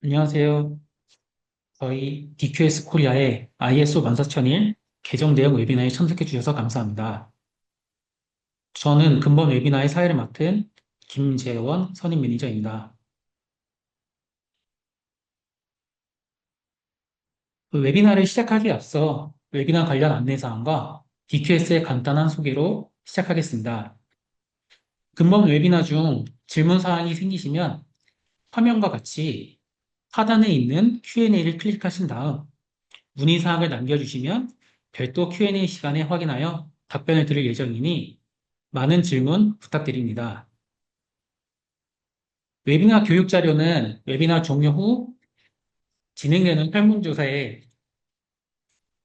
안녕하세요. 저희 DQS 코리아의 ISO 14001 개정 대응 웨비나에 참석해 주셔서 감사합니다. 저는 근본 웨비나의 사회를 맡은 김재원 선임 매니저입니다. 웨비나를 시작하기에 앞서 웨비나 관련 안내사항과 DQS의 간단한 소개로 시작하겠습니다. 근본 웨비나 중 질문 사항이 생기시면 화면과 같이 하단에 있는 Q&A를 클릭하신 다음 문의사항을 남겨주시면 별도 Q&A 시간에 확인하여 답변을 드릴 예정이니 많은 질문 부탁드립니다. 웨비나 교육 자료는 웨비나 종료 후 진행되는 설문조사에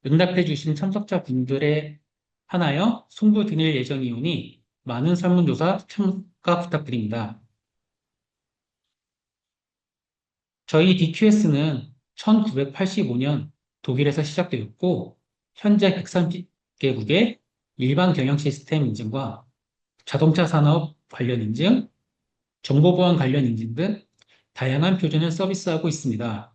응답해 주신 참석자분들에 한하여 송부 드릴 예정이오니 많은 설문조사 참가 부탁드립니다. 저희 DQS는 1985년 독일에서 시작되었고 현재 130개국의 일반 경영 시스템 인증과 자동차 산업 관련 인증, 정보보안 관련 인증 등 다양한 표준을 서비스하고 있습니다.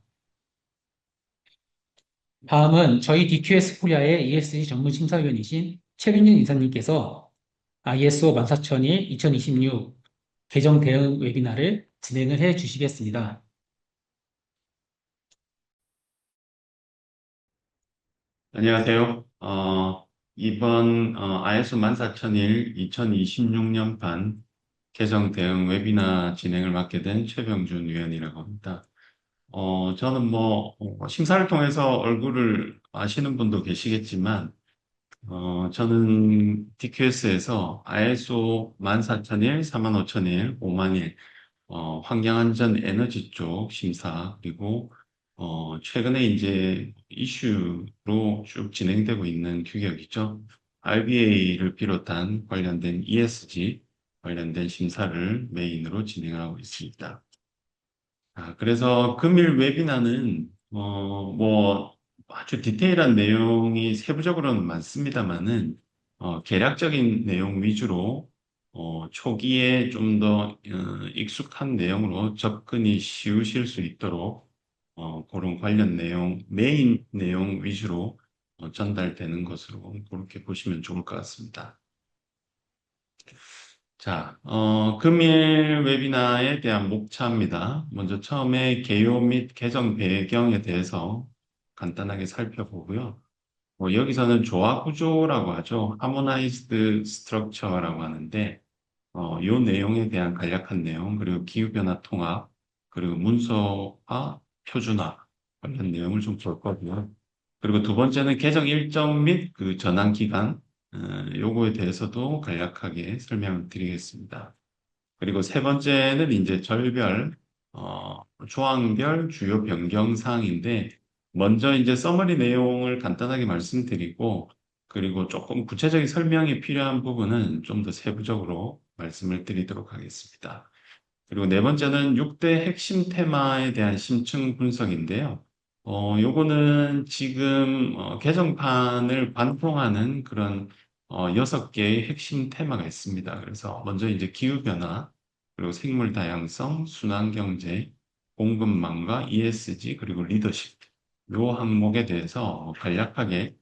다음은 저희 DQS 코리아의 ESG 전문 심사위원이신 최민준 이사님께서 ISO 14001 2026 개정 대응 웨비나를 진행을 해 주시겠습니다. 안녕하세요. 이번 ISO 14001 2026년판 개정 대응 웨비나 진행을 맡게 된 최병준 위원이라고 합니다. 저는 심사를 통해서 얼굴을 아시는 분도 계시겠지만, 저는 DQS에서 ISO 14001, 45001, 5만일, 환경안전 에너지 쪽 심사, 그리고, 최근에 이제 이슈로 쭉 진행되고 있는 규격이죠. RBA를 비롯한 관련된 ESG 관련된 심사를 메인으로 진행하고 있습니다. 그래서 금일 웨비나는, 아주 디테일한 내용이 세부적으로는 많습니다만은, 개략적인 내용 위주로, 초기에 좀 더 익숙한 내용으로 접근이 쉬우실 수 있도록, 그런 관련 내용, 메인 내용 위주로 전달되는 것으로 그렇게 보시면 좋을 것 같습니다. 자, 금일 웨비나에 대한 목차입니다. 먼저 처음에 개요 및 개정 배경에 대해서 간단하게 살펴보고요. 여기서는 조화 구조라고 하죠. Harmonized Structure라고 하는데, 요 내용에 대한 간략한 내용, 그리고 기후변화 통합, 그리고 문서화, 표준화 관련 내용을 좀 볼 거고요. 그리고 두 번째는 개정 일정 및 그 전환 기간, 요거에 대해서도 간략하게 설명을 드리겠습니다. 그리고 세 번째는 이제 절별, 조항별 주요 변경 사항인데, 먼저 이제 서머리 내용을 간단하게 말씀드리고, 그리고 조금 구체적인 설명이 필요한 부분은 좀 더 세부적으로 말씀을 드리도록 하겠습니다. 그리고 네 번째는 6대 핵심 테마에 대한 심층 분석인데요. 요거는 지금 개정판을 관통하는 그런 6개의 핵심 테마가 있습니다. 그래서 먼저 이제 기후변화, 그리고 생물 다양성, 순환경제, 공급망과 ESG, 그리고 리더십. 요 항목에 대해서 간략하게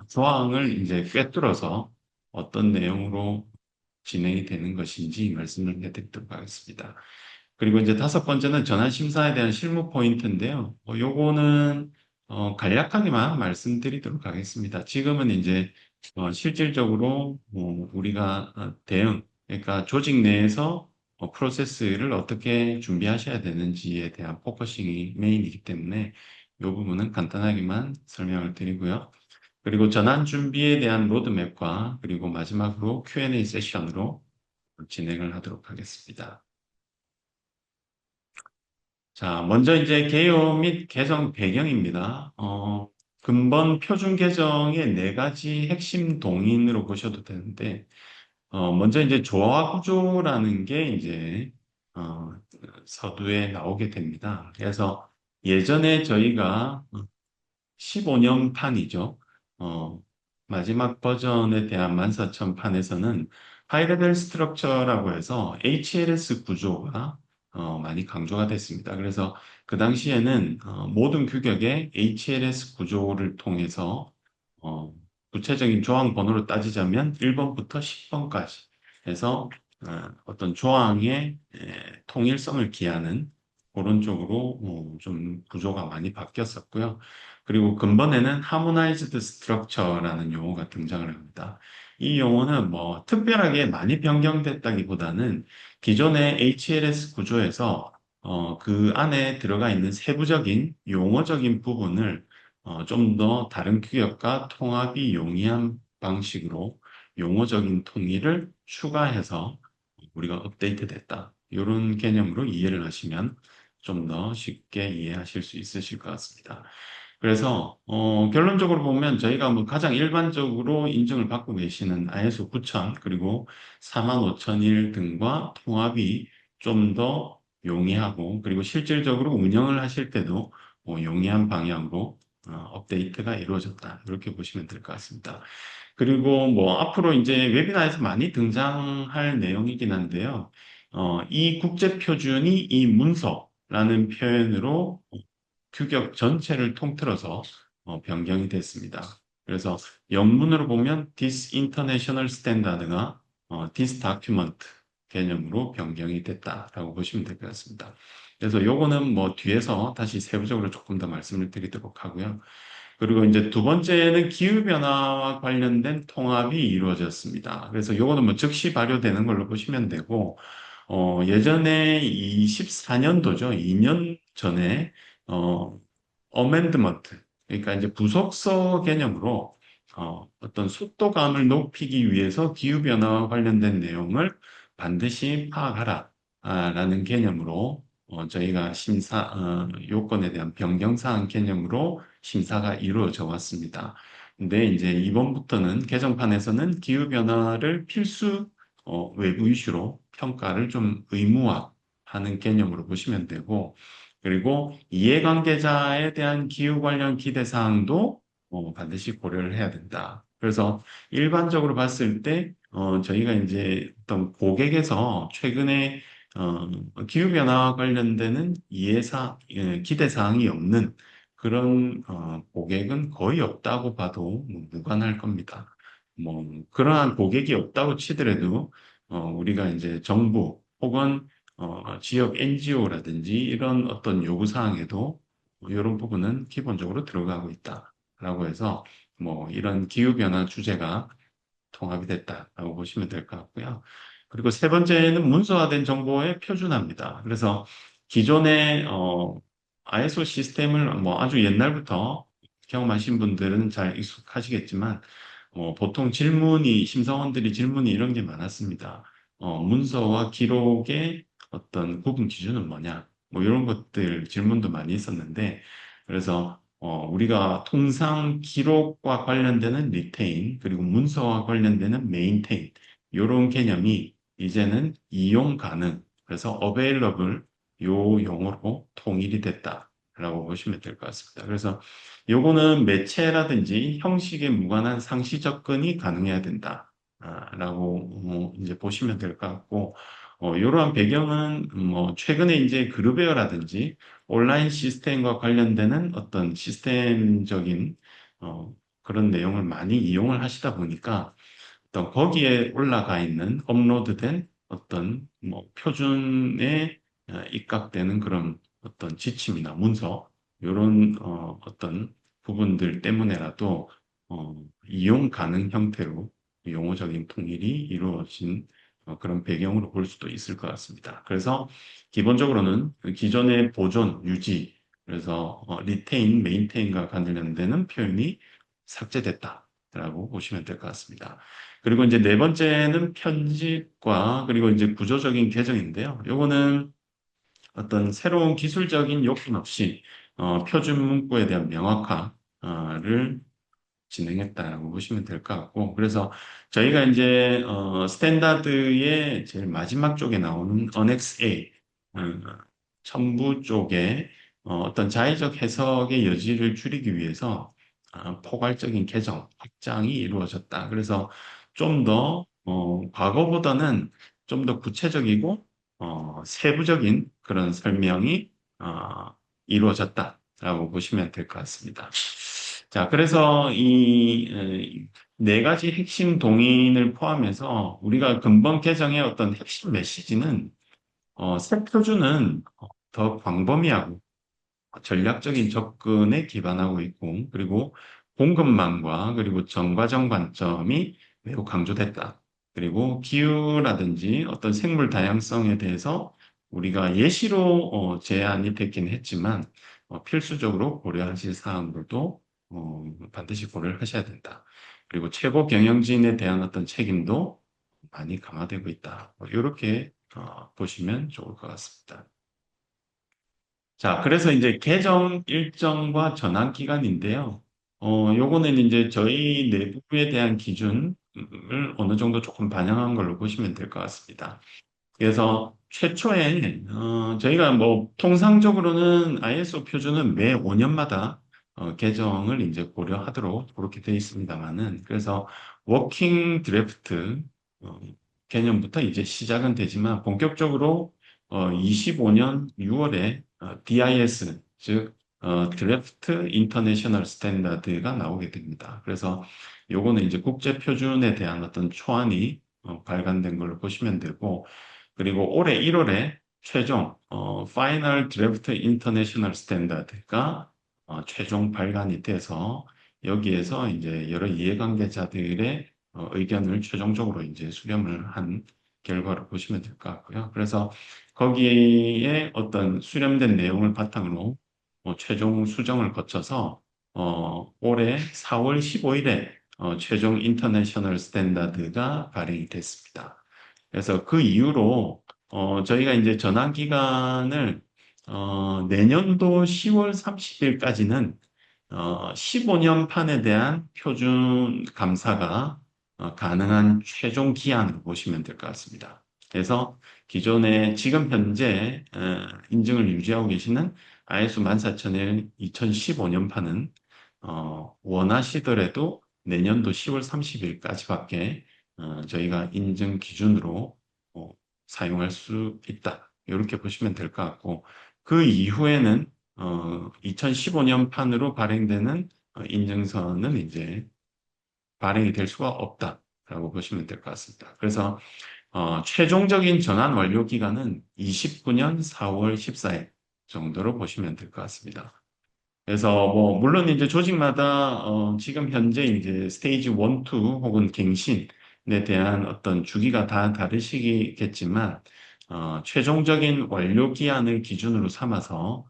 조항을 이제 꿰뚫어서 어떤 내용으로 진행이 되는 것인지 말씀을 해드리도록 하겠습니다. 그리고 이제 다섯 번째는 전환 심사에 대한 실무 포인트인데요. 요거는 간략하게만 말씀드리도록 하겠습니다. 지금은 이제 실질적으로 우리가 대응, 그러니까 조직 내에서 프로세스를 어떻게 준비하셔야 되는지에 대한 포커싱이 메인이기 때문에 이 부분은 간단하게만 설명을 드리고요. 그리고 전환 준비에 대한 로드맵과 그리고 마지막으로 Q&A 세션으로 진행을 하도록 하겠습니다. 자, 먼저 이제 개요 및 개정 배경입니다. 근본 표준 개정의 네 가지 핵심 동인으로 보셔도 되는데, 먼저 이제 조화 구조라는 게 이제, 어, 서두에 나오게 됩니다. 그래서 예전에 저희가 15년 판이죠. 마지막 버전에 대한 14,000판에서는 하이 레벨 스트럭처라고 해서 HLS 구조가 많이 강조가 됐습니다. 그래서 그 당시에는 모든 규격의 HLS 구조를 통해서 어, 구체적인 조항 번호로 따지자면 1번부터 10번까지 해서 어떤 조항의 통일성을 기하는 그런 쪽으로 좀 구조가 많이 바뀌었었고요. 그리고 근본에는 Harmonized Structure라는 용어가 등장을 합니다. 이 용어는 뭐 특별하게 많이 변경됐다기보다는 기존의 HLS 구조에서 그 안에 들어가 있는 세부적인 용어적인 부분을 좀 더 다른 규격과 통합이 용이한 방식으로 용어적인 통일을 추가해서 우리가 업데이트됐다. 이런 개념으로 이해를 하시면 좀 더 쉽게 이해하실 수 있으실 것 같습니다. 그래서 결론적으로 보면 저희가 뭐 가장 일반적으로 인증을 받고 계시는 ISO 9000 그리고 45001 등과 통합이 좀 더 용이하고 그리고 실질적으로 운영을 하실 때도 용이한 방향으로 업데이트가 이루어졌다. 이렇게 보시면 될 것 같습니다. 그리고 뭐 앞으로 이제 웨비나에서 많이 등장할 내용이긴 한데요. 이 국제 표준이 이 문서라는 표현으로 규격 전체를 통틀어서 변경이 됐습니다. 그래서 영문으로 보면 This International Standard가 This Document 개념으로 변경이 됐다라고 보시면 될 것 같습니다. 그래서 요거는 뭐 뒤에서 다시 세부적으로 조금 더 말씀을 드리도록 하고요. 그리고 이제 두 번째는 기후변화와 관련된 통합이 이루어졌습니다. 그래서 요거는 뭐 즉시 발효되는 걸로 보시면 되고, 예전에 24년도죠. 2년 전에, 어멘드먼트. 그러니까 이제 부속서 개념으로, 어떤 속도감을 높이기 위해서 기후변화와 관련된 내용을 반드시 파악하라. 라는 개념으로, 저희가 요건에 대한 변경사항 개념으로 심사가 이루어져 왔습니다. 근데 이제 이번부터는 개정판에서는 기후변화를 필수 외부 이슈로 평가를 좀 의무화하는 개념으로 보시면 되고, 그리고 이해관계자에 대한 기후 관련 기대 사항도 반드시 고려를 해야 된다. 그래서 일반적으로 봤을 때 저희가 이제 어떤 고객에서 최근에 기후변화와 관련되는 기대 사항이 없는 그런 고객은 거의 없다고 봐도 뭐 무관할 겁니다. 뭐 그러한 고객이 없다고 치더라도 우리가 이제 정부 혹은 지역 NGO라든지 이런 어떤 요구 사항에도 이런 부분은 기본적으로 들어가고 있다라고 해서 뭐 이런 기후 변화 주제가 통합이 됐다라고 보시면 될 것 같고요. 그리고 세 번째는 문서화된 정보의 표준화입니다. 그래서 기존의 ISO 시스템을 뭐 아주 옛날부터 경험하신 분들은 잘 익숙하시겠지만 보통 심사원들이 질문이 이런 게 많았습니다. 문서와 기록의 어떤 구분 기준은 뭐냐? 뭐 이런 것들 질문도 많이 있었는데, 그래서 우리가 통상 기록과 관련되는 리테인, 그리고 문서와 관련되는 메인테인, 이런 개념이 이제는 이용 가능, 그래서 available 요 용어로 통일이 됐다라고 보시면 될 것 같습니다. 그래서 요거는 매체라든지 형식에 무관한 상시 접근이 가능해야 된다. 라고 이제 보시면 될 것 같고, 이러한 배경은 뭐 최근에 이제 그루베어라든지 온라인 시스템과 관련되는 어떤 시스템적인 그런 내용을 많이 이용을 하시다 보니까 어떤 거기에 올라가 있는 업로드된 어떤 뭐 표준에 입각되는 그런 어떤 지침이나 문서 이런 어떤 부분들 때문에라도 이용 가능 형태로 용어적인 통일이 이루어진 그런 배경으로 볼 수도 있을 것 같습니다. 그래서 기본적으로는 그 기존의 보존, 유지, 그래서 리테인, 메인테인과 관련되는 표현이 삭제됐다라고 보시면 될 것 같습니다. 그리고 이제 네 번째는 편집과 그리고 이제 구조적인 개정인데요. 요거는 어떤 새로운 기술적인 요건 없이 표준 문구에 대한 명확화를 진행했다라고 보시면 될 것 같고, 그래서 저희가 이제 스탠다드의 제일 마지막 쪽에 나오는 Annex A 첨부 쪽에 어떤 자의적 해석의 여지를 줄이기 위해서 포괄적인 개정, 확장이 이루어졌다. 그래서 좀 더 과거보다는 좀 더 구체적이고 세부적인 그런 설명이 이루어졌다라고 보시면 될 것 같습니다. 자, 그래서 이 네 가지 핵심 동인을 포함해서 우리가 근본 개정의 어떤 핵심 메시지는 새 표준은 더 광범위하고 전략적인 접근에 기반하고 있고, 그리고 공급망과 그리고 정과정 관점이 매우 강조됐다. 그리고 기후라든지 어떤 생물 다양성에 대해서 우리가 예시로 제안이 됐긴 했지만 필수적으로 고려하실 사항들도 반드시 고려를 하셔야 된다. 그리고 최고 경영진에 대한 어떤 책임도 많이 강화되고 있다. 이렇게 보시면 좋을 것 같습니다. 자, 그래서 이제 개정 일정과 전환 기간인데요. 요거는 이제 저희 내부에 대한 기준을 어느 정도 조금 반영한 걸로 보시면 될 것 같습니다. 그래서 최초에 저희가 뭐 통상적으로는 ISO 표준은 매 5년마다 개정을 이제 고려하도록 그렇게 되어 있습니다만은 그래서 워킹 드래프트 개념부터 이제 시작은 되지만 본격적으로 25년 6월에 DIS 즉 드래프트 인터내셔널 스탠다드가 나오게 됩니다. 그래서 요거는 이제 국제 표준에 대한 어떤 초안이 발간된 걸로 보시면 되고 그리고 올해 1월에 최종 파이널 드래프트 인터내셔널 스탠다드가 최종 발간이 돼서 여기에서 이제 여러 이해관계자들의 의견을 최종적으로 이제 수렴을 한 결과로 보시면 될 것 같고요. 그래서 거기에 어떤 수렴된 내용을 바탕으로 최종 수정을 거쳐서 올해 4월 15일에 최종 인터내셔널 스탠다드가 발행이 됐습니다. 그래서 그 이후로 저희가 이제 전환 기간을 내년도 10월 30일까지는 15년 판에 대한 표준 감사가 가능한 최종 기한으로 보시면 될 것 같습니다. 그래서 기존에 지금 현재 인증을 유지하고 계시는 ISO 14001 2015년 판은 원하시더라도 내년도 10월 30일까지밖에 저희가 인증 기준으로 사용할 수 있다. 이렇게 보시면 될 것 같고 그 이후에는 2015년 판으로 발행되는 인증서는 이제 발행이 될 수가 없다라고 보시면 될 것 같습니다. 그래서 최종적인 전환 완료 기간은 29년 4월 14일 정도로 보시면 될 것 같습니다. 그래서 뭐 물론 이제 조직마다 지금 현재 이제 스테이지 1, 2 혹은 갱신에 대한 어떤 주기가 다 다르시겠지만 최종적인 완료 기한을 기준으로 삼아서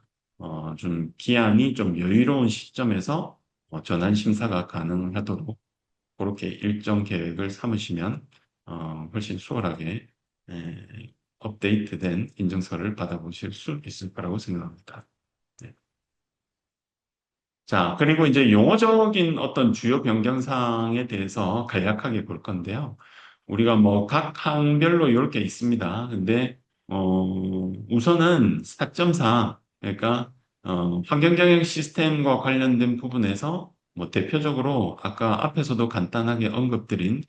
좀 기한이 좀 여유로운 시점에서 전환 심사가 가능하도록 그렇게 일정 계획을 삼으시면 훨씬 수월하게 업데이트된 인증서를 받아보실 수 있을 거라고 생각합니다. 네. 자, 그리고 이제 용어적인 어떤 주요 변경사항에 대해서 간략하게 볼 건데요. 우리가 뭐 각 항별로 이렇게 있습니다. 근데 우선은 4.4, 그러니까 환경경영 시스템과 관련된 부분에서 뭐 대표적으로 아까 앞에서도 간단하게 언급드린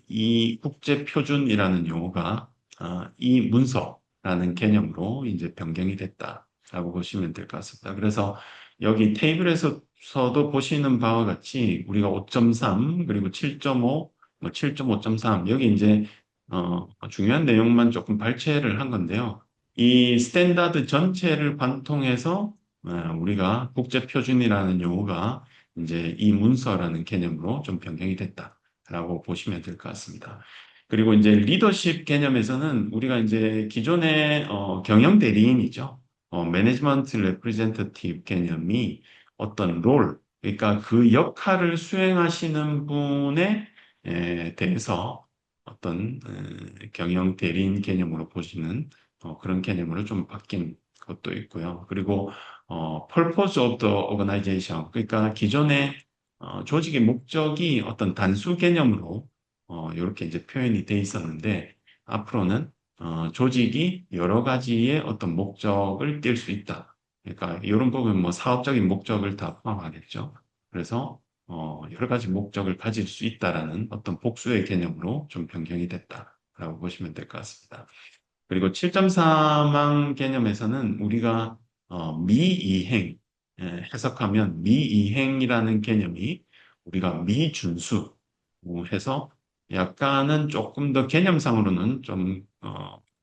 이 국제표준이라는 용어가 이 문서라는 개념으로 이제 변경이 됐다라고 보시면 될 것 같습니다. 그래서 여기 테이블에서도 보시는 바와 같이 우리가 5.3 그리고 7.5, 뭐 7.5.3 여기 이제 중요한 내용만 조금 발췌를 한 건데요. 이 스탠다드 전체를 관통해서 우리가 국제표준이라는 용어가 이제 이 문서라는 개념으로 좀 변경이 됐다라고 보시면 될 것 같습니다. 그리고 이제 리더십 개념에서는 우리가 이제 기존의 경영 대리인이죠. 매니지먼트 레프리젠터티브 개념이 어떤 롤, 그러니까 그 역할을 수행하시는 분에 대해서 어떤 경영 대리인 개념으로 보시는 그런 개념으로 좀 바뀐 것도 있고요. 그리고 purpose of the organization, 그러니까 기존의 조직의 목적이 어떤 단수 개념으로 이렇게 이제 표현이 돼 있었는데 앞으로는 조직이 여러 가지의 어떤 목적을 띌 수 있다. 그러니까 이런 부분 뭐 사업적인 목적을 다 포함하겠죠. 그래서 여러 가지 목적을 가질 수 있다라는 어떤 복수의 개념으로 좀 변경이 됐다라고 보시면 될 것 같습니다. 그리고 7.4망 개념에서는 우리가 미이행, 해석하면 미이행이라는 개념이 우리가 미준수 해서 약간은 조금 더 개념상으로는 좀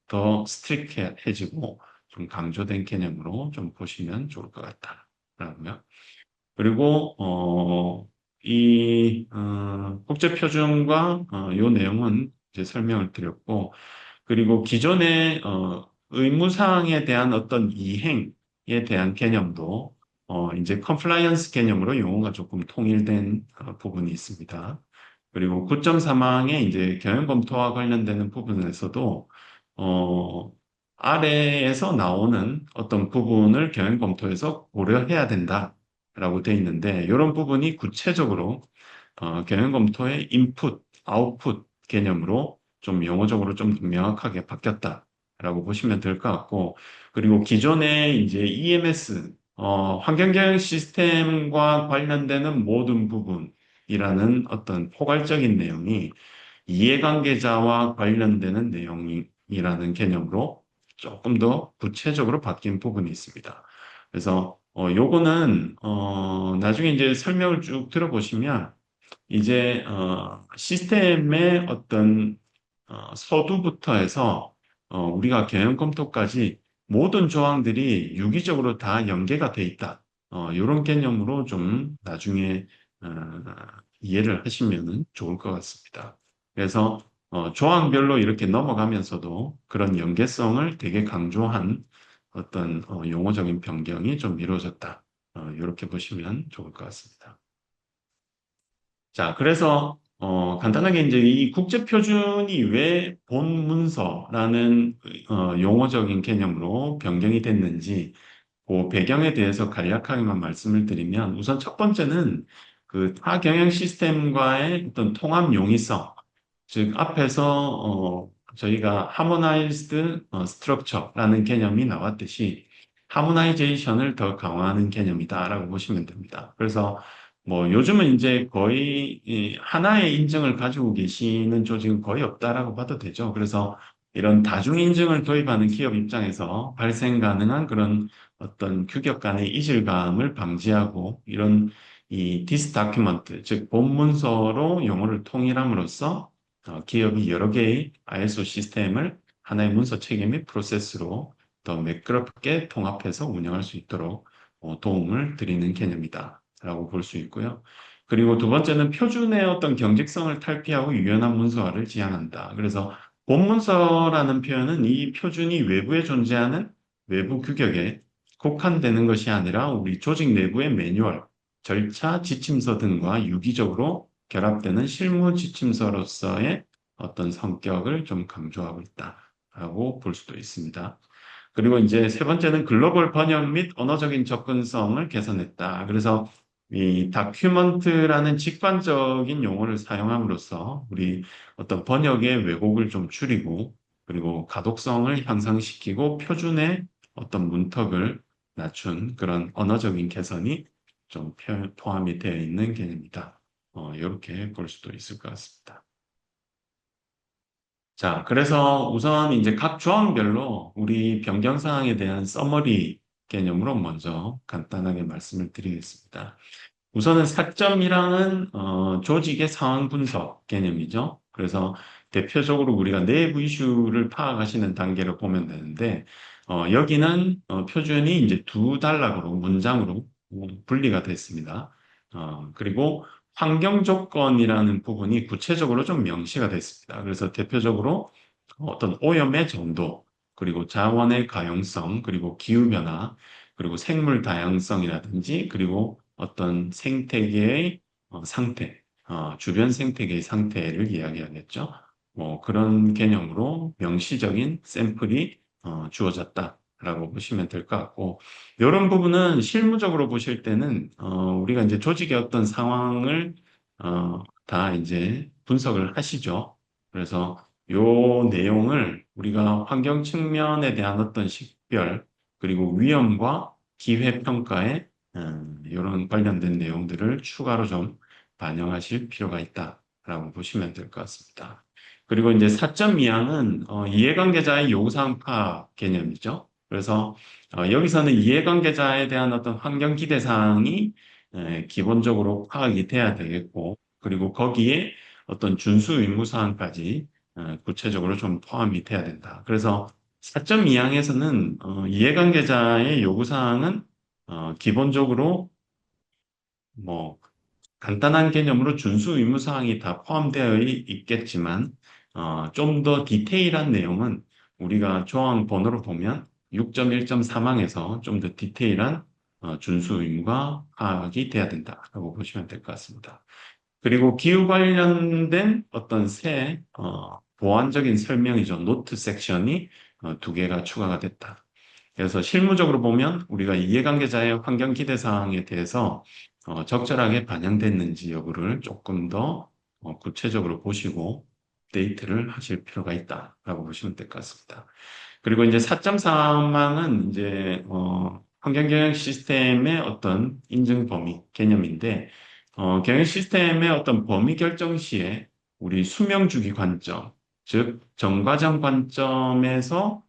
더 스트릭해지고 좀 강조된 개념으로 좀 보시면 좋을 것 같다라고요. 그리고 국제표준과 요 내용은 이제 설명을 드렸고, 그리고 기존의 의무사항에 대한 어떤 이행에 대한 개념도 이제 컴플라이언스 개념으로 용어가 조금 통일된 부분이 있습니다. 그리고 9.3항의 이제 경영 검토와 관련되는 부분에서도 어, 아래에서 나오는 어떤 부분을 경영 검토에서 고려해야 된다라고 돼 있는데 이런 부분이 구체적으로 경영 검토의 인풋, 아웃풋 개념으로 좀 용어적으로 좀 명확하게 바뀌었다라고 보시면 될 것 같고, 그리고 기존의 이제 EMS, 환경경영 시스템과 관련되는 모든 부분이라는 어떤 포괄적인 내용이 이해관계자와 관련되는 내용이라는 개념으로 조금 더 구체적으로 바뀐 부분이 있습니다. 그래서 요거는 나중에 이제 설명을 쭉 들어보시면 이제 시스템의 어떤 서두부터 해서 우리가 경영 검토까지 모든 조항들이 유기적으로 다 연계가 돼 있다. 이런 개념으로 좀 나중에 어, 이해를 하시면 좋을 것 같습니다. 그래서 조항별로 이렇게 넘어가면서도 그런 연계성을 되게 강조한 어떤 용어적인 변경이 좀 이루어졌다. 이렇게 보시면 좋을 것 같습니다. 자, 그래서 간단하게 이제 이 국제표준이 왜 본문서라는 용어적인 개념으로 변경이 됐는지 그 배경에 대해서 간략하게만 말씀을 드리면 우선 첫 번째는 그 타경영 시스템과의 어떤 통합 용이성, 즉 앞에서 저희가 하모나이즈드 스트럭처라는 개념이 나왔듯이 하모나이제이션을 더 강화하는 개념이다라고 보시면 됩니다. 그래서 뭐 요즘은 이제 거의 이 하나의 인증을 가지고 계시는 조직은 거의 없다라고 봐도 되죠. 그래서 이런 다중 인증을 도입하는 기업 입장에서 발생 가능한 그런 어떤 규격 간의 이질감을 방지하고 이런 이 디스다큐먼트, 즉 본문서로 용어를 통일함으로써 기업이 여러 개의 ISO 시스템을 하나의 문서 체계 및 프로세스로 더 매끄럽게 통합해서 운영할 수 있도록 도움을 드리는 개념이다. 라고 볼 수 있고요. 그리고 두 번째는 표준의 어떤 경직성을 탈피하고 유연한 문서화를 지향한다. 그래서 본문서라는 표현은 이 표준이 외부에 존재하는 외부 규격에 국한되는 것이 아니라 우리 조직 내부의 매뉴얼, 절차, 지침서 등과 유기적으로 결합되는 실무 지침서로서의 어떤 성격을 좀 강조하고 있다라고 볼 수도 있습니다. 그리고 이제 세 번째는 글로벌 번역 및 언어적인 접근성을 개선했다. 그래서 이 다큐먼트라는 직관적인 용어를 사용함으로써 우리 어떤 번역의 왜곡을 좀 줄이고 그리고 가독성을 향상시키고 표준의 어떤 문턱을 낮춘 그런 언어적인 개선이 좀 포함이 되어 있는 개념이다. 이렇게 볼 수도 있을 것 같습니다. 자, 그래서 우선 이제 각 조항별로 우리 변경 사항에 대한 서머리 개념으로 먼저 간단하게 말씀을 드리겠습니다. 우선은 4.1항은 조직의 상황 분석 개념이죠. 그래서 대표적으로 우리가 내부 이슈를 파악하시는 단계를 보면 되는데 여기는 표준이 이제 두 단락으로 문장으로 분리가 됐습니다. 그리고 환경 조건이라는 부분이 구체적으로 좀 명시가 됐습니다. 그래서 대표적으로 어떤 오염의 정도, 그리고 자원의 가용성, 그리고 기후변화, 그리고 생물 다양성이라든지, 그리고 어떤 생태계의 상태, 주변 생태계의 상태를 이야기하겠죠. 뭐 그런 개념으로 명시적인 샘플이 주어졌다라고 보시면 될 것 같고, 이런 부분은 실무적으로 보실 때는 우리가 이제 조직의 어떤 상황을 다 이제 분석을 하시죠. 그래서 요 내용을 우리가 환경 측면에 대한 어떤 식별 그리고 위험과 기회 평가에 이런 관련된 내용들을 추가로 좀 반영하실 필요가 있다라고 보시면 될 것 같습니다. 그리고 이제 4.2항은 이해관계자의 요구사항 파악 개념이죠. 그래서 여기서는 이해관계자에 대한 어떤 환경 기대사항이 기본적으로 파악이 돼야 되겠고, 그리고 거기에 어떤 준수 의무사항까지 구체적으로 좀 포함이 돼야 된다. 그래서 4.2항에서는 이해관계자의 요구사항은 기본적으로 뭐 간단한 개념으로 준수 의무 사항이 다 포함되어 있겠지만 좀 더 디테일한 내용은 우리가 조항 번호로 보면 6.1.3항에서 좀 더 디테일한 준수 의무가 파악이 돼야 된다라고 보시면 될 것 같습니다. 그리고 기후 관련된 어떤 새 보완적인 설명이죠. 노트 섹션이 두 개가 추가가 됐다. 그래서 실무적으로 보면 우리가 이해관계자의 환경 기대 사항에 대해서 적절하게 반영됐는지 여부를 조금 더 구체적으로 보시고 데이트를 하실 필요가 있다라고 보시면 될 것 같습니다. 그리고 이제 4.3항은 이제 환경경영 시스템의 어떤 인증 범위 개념인데 경영 시스템의 어떤 범위 결정 시에 우리 수명 주기 관점, 즉 정과정 관점에서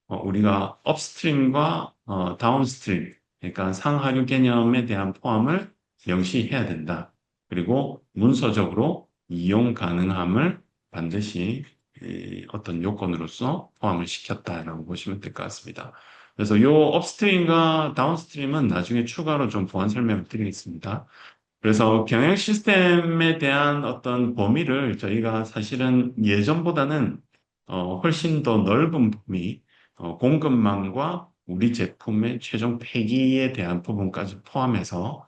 우리가 업스트림과 다운스트림, 그러니까 상하류 개념에 대한 포함을 명시해야 된다. 그리고 문서적으로 이용 가능함을 반드시 이 어떤 요건으로서 포함을 시켰다라고 보시면 될 것 같습니다. 그래서 요 업스트림과 다운스트림은 나중에 추가로 좀 보완 설명을 드리겠습니다. 그래서 경영 시스템에 대한 어떤 범위를 저희가 사실은 예전보다는 훨씬 더 넓은 범위, 공급망과 우리 제품의 최종 폐기에 대한 부분까지 포함해서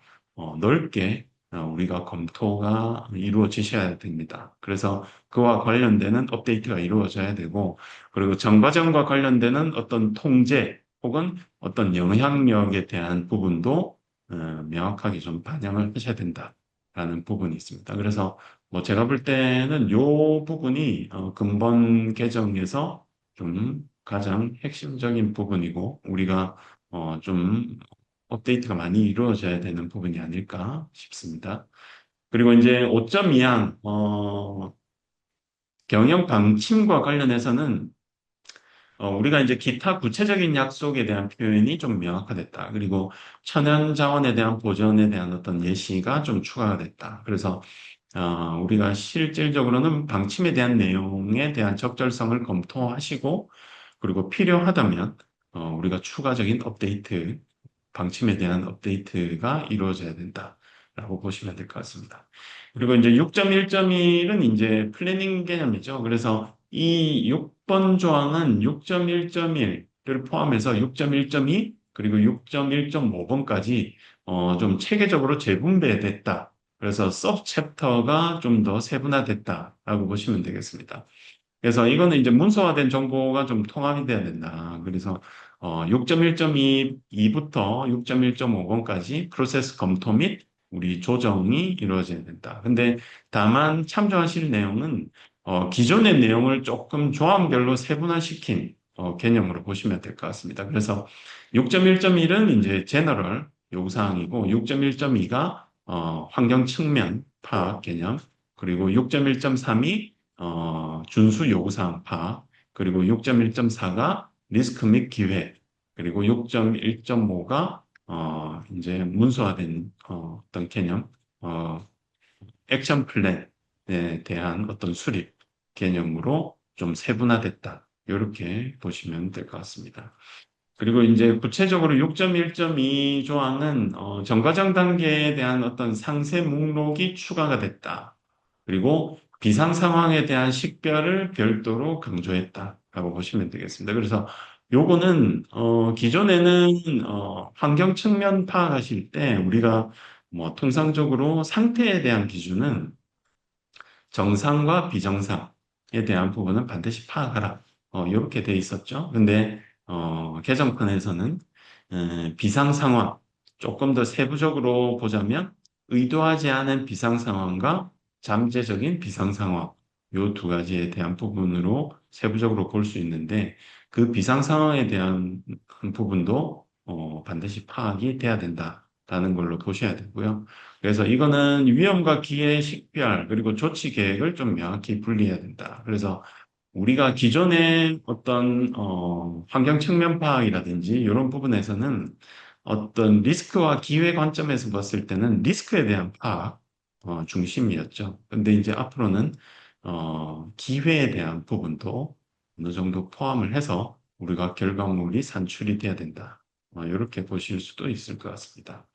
넓게 우리가 검토가 이루어지셔야 됩니다. 그래서 그와 관련되는 업데이트가 이루어져야 되고, 그리고 정과정과 관련되는 어떤 통제 혹은 어떤 영향력에 대한 부분도 명확하게 좀 반영을 하셔야 된다라는 부분이 있습니다. 그래서 뭐 제가 볼 때는 요 부분이 근본 개정에서 좀 가장 핵심적인 부분이고 우리가 좀 업데이트가 많이 이루어져야 되는 부분이 아닐까 싶습니다. 그리고 이제 5.2항 경영 방침과 관련해서는 우리가 이제 기타 구체적인 약속에 대한 표현이 좀 명확화됐다. 그리고 천연 자원에 대한 보전에 대한 어떤 예시가 좀 추가가 됐다. 그래서 우리가 실질적으로는 방침에 대한 내용에 대한 적절성을 검토하시고, 그리고 필요하다면 우리가 추가적인 업데이트, 방침에 대한 업데이트가 이루어져야 된다라고 보시면 될 것 같습니다. 그리고 이제 6.1.1은 이제 플래닝 개념이죠. 그래서 이 6번 조항은 6.1.1을 포함해서 6.1.2 그리고 6.1.5번까지 좀 체계적으로 재분배됐다. 그래서 서브 챕터가 좀 더 세분화됐다라고 보시면 되겠습니다. 그래서 이거는 이제 문서화된 정보가 좀 통합이 돼야 된다. 그래서 6.1.2부터 6.1.5번까지 프로세스 검토 및 우리 조정이 이루어져야 된다. 근데 다만 참조하실 내용은 기존의 내용을 조금 조항별로 세분화시킨 개념으로 보시면 될 것 같습니다. 그래서 6.1.1은 이제 제너럴 요구사항이고 6.1.2가 환경 측면 파악 개념, 그리고 6.1.3이 준수 요구사항 파악, 그리고 6.1.4가 리스크 및 기회, 그리고 6.1.5가 이제 문서화된 어떤 개념, 어, 액션 플랜에 대한 어떤 수립 개념으로 좀 세분화됐다. 이렇게 보시면 될 것 같습니다. 그리고 이제 구체적으로 6.1.2 조항은 정과정 단계에 대한 어떤 상세 목록이 추가가 됐다. 그리고 비상 상황에 대한 식별을 별도로 강조했다라고 보시면 되겠습니다. 그래서 요거는 기존에는 환경 측면 파악하실 때 우리가 뭐 통상적으로 상태에 대한 기준은 정상과 비정상에 대한 부분은 반드시 파악하라. 이렇게 돼 있었죠. 근데 개정판에서는 비상 상황, 조금 더 세부적으로 보자면 의도하지 않은 비상 상황과 잠재적인 비상 상황, 요 두 가지에 대한 부분으로 세부적으로 볼 수 있는데 그 비상 상황에 대한 부분도 반드시 파악이 돼야 된다. 된다는 걸로 보셔야 되고요. 그래서 이거는 위험과 기회 식별 그리고 조치 계획을 좀 명확히 분리해야 된다. 그래서 우리가 기존의 어떤 환경 측면 파악이라든지 이런 부분에서는 어떤 리스크와 기회 관점에서 봤을 때는 리스크에 대한 파악 중심이었죠. 근데 이제 앞으로는 기회에 대한 부분도 어느 정도 포함을 해서 우리가 결과물이 산출이 돼야 된다. 이렇게 보실 수도 있을 것 같습니다.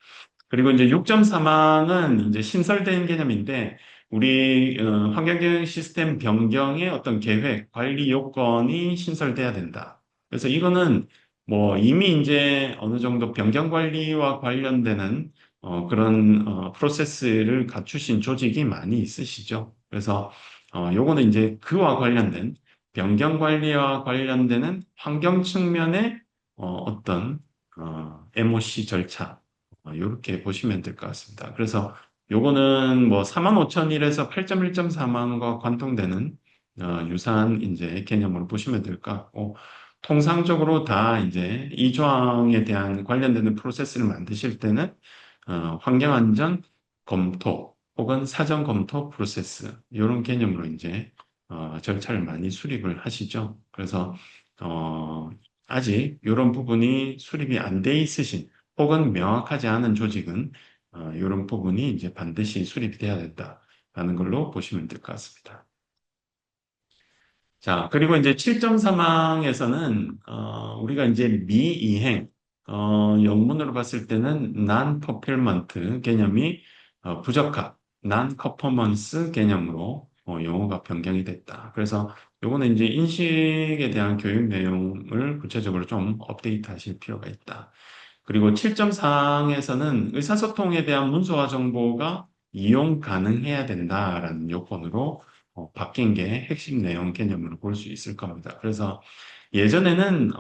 그리고 이제 6.4망은 이제 신설된 개념인데 우리 환경경 시스템 변경의 어떤 계획, 관리 요건이 신설돼야 된다. 그래서 이거는 뭐 이미 이제 어느 정도 변경 관리와 관련되는 그런 프로세스를 갖추신 조직이 많이 있으시죠. 그래서 요거는 이제 그와 관련된 변경 관리와 관련되는 환경 측면의 어떤 MOC 절차 이렇게 보시면 될 것 같습니다. 그래서 요거는 뭐 45,001에서 8.1.4만과 관통되는 유사한 이제 개념으로 보시면 될 것 같고 통상적으로 다 이제 이 조항에 대한 관련되는 프로세스를 만드실 때는 환경안전 검토 혹은 사전 검토 프로세스 이런 개념으로 이제 절차를 많이 수립을 하시죠. 그래서 어, 아직 이런 부분이 수립이 안 돼 있으신 혹은 명확하지 않은 조직은 이런 부분이 이제 반드시 수립이 돼야 된다라는 걸로 보시면 될 것 같습니다. 자, 그리고 이제 7.3항에서는 우리가 이제 미이행 영문으로 봤을 때는 non-fulfillment 개념이 부적합, non-conformance 개념으로 용어가 변경이 됐다. 그래서 요거는 이제 인식에 대한 교육 내용을 구체적으로 좀 업데이트하실 필요가 있다. 그리고 7.4항에서는 의사소통에 대한 문서화 정보가 이용 가능해야 된다라는 요건으로 바뀐 게 핵심 내용 개념으로 볼 수 있을 겁니다. 그래서 예전에는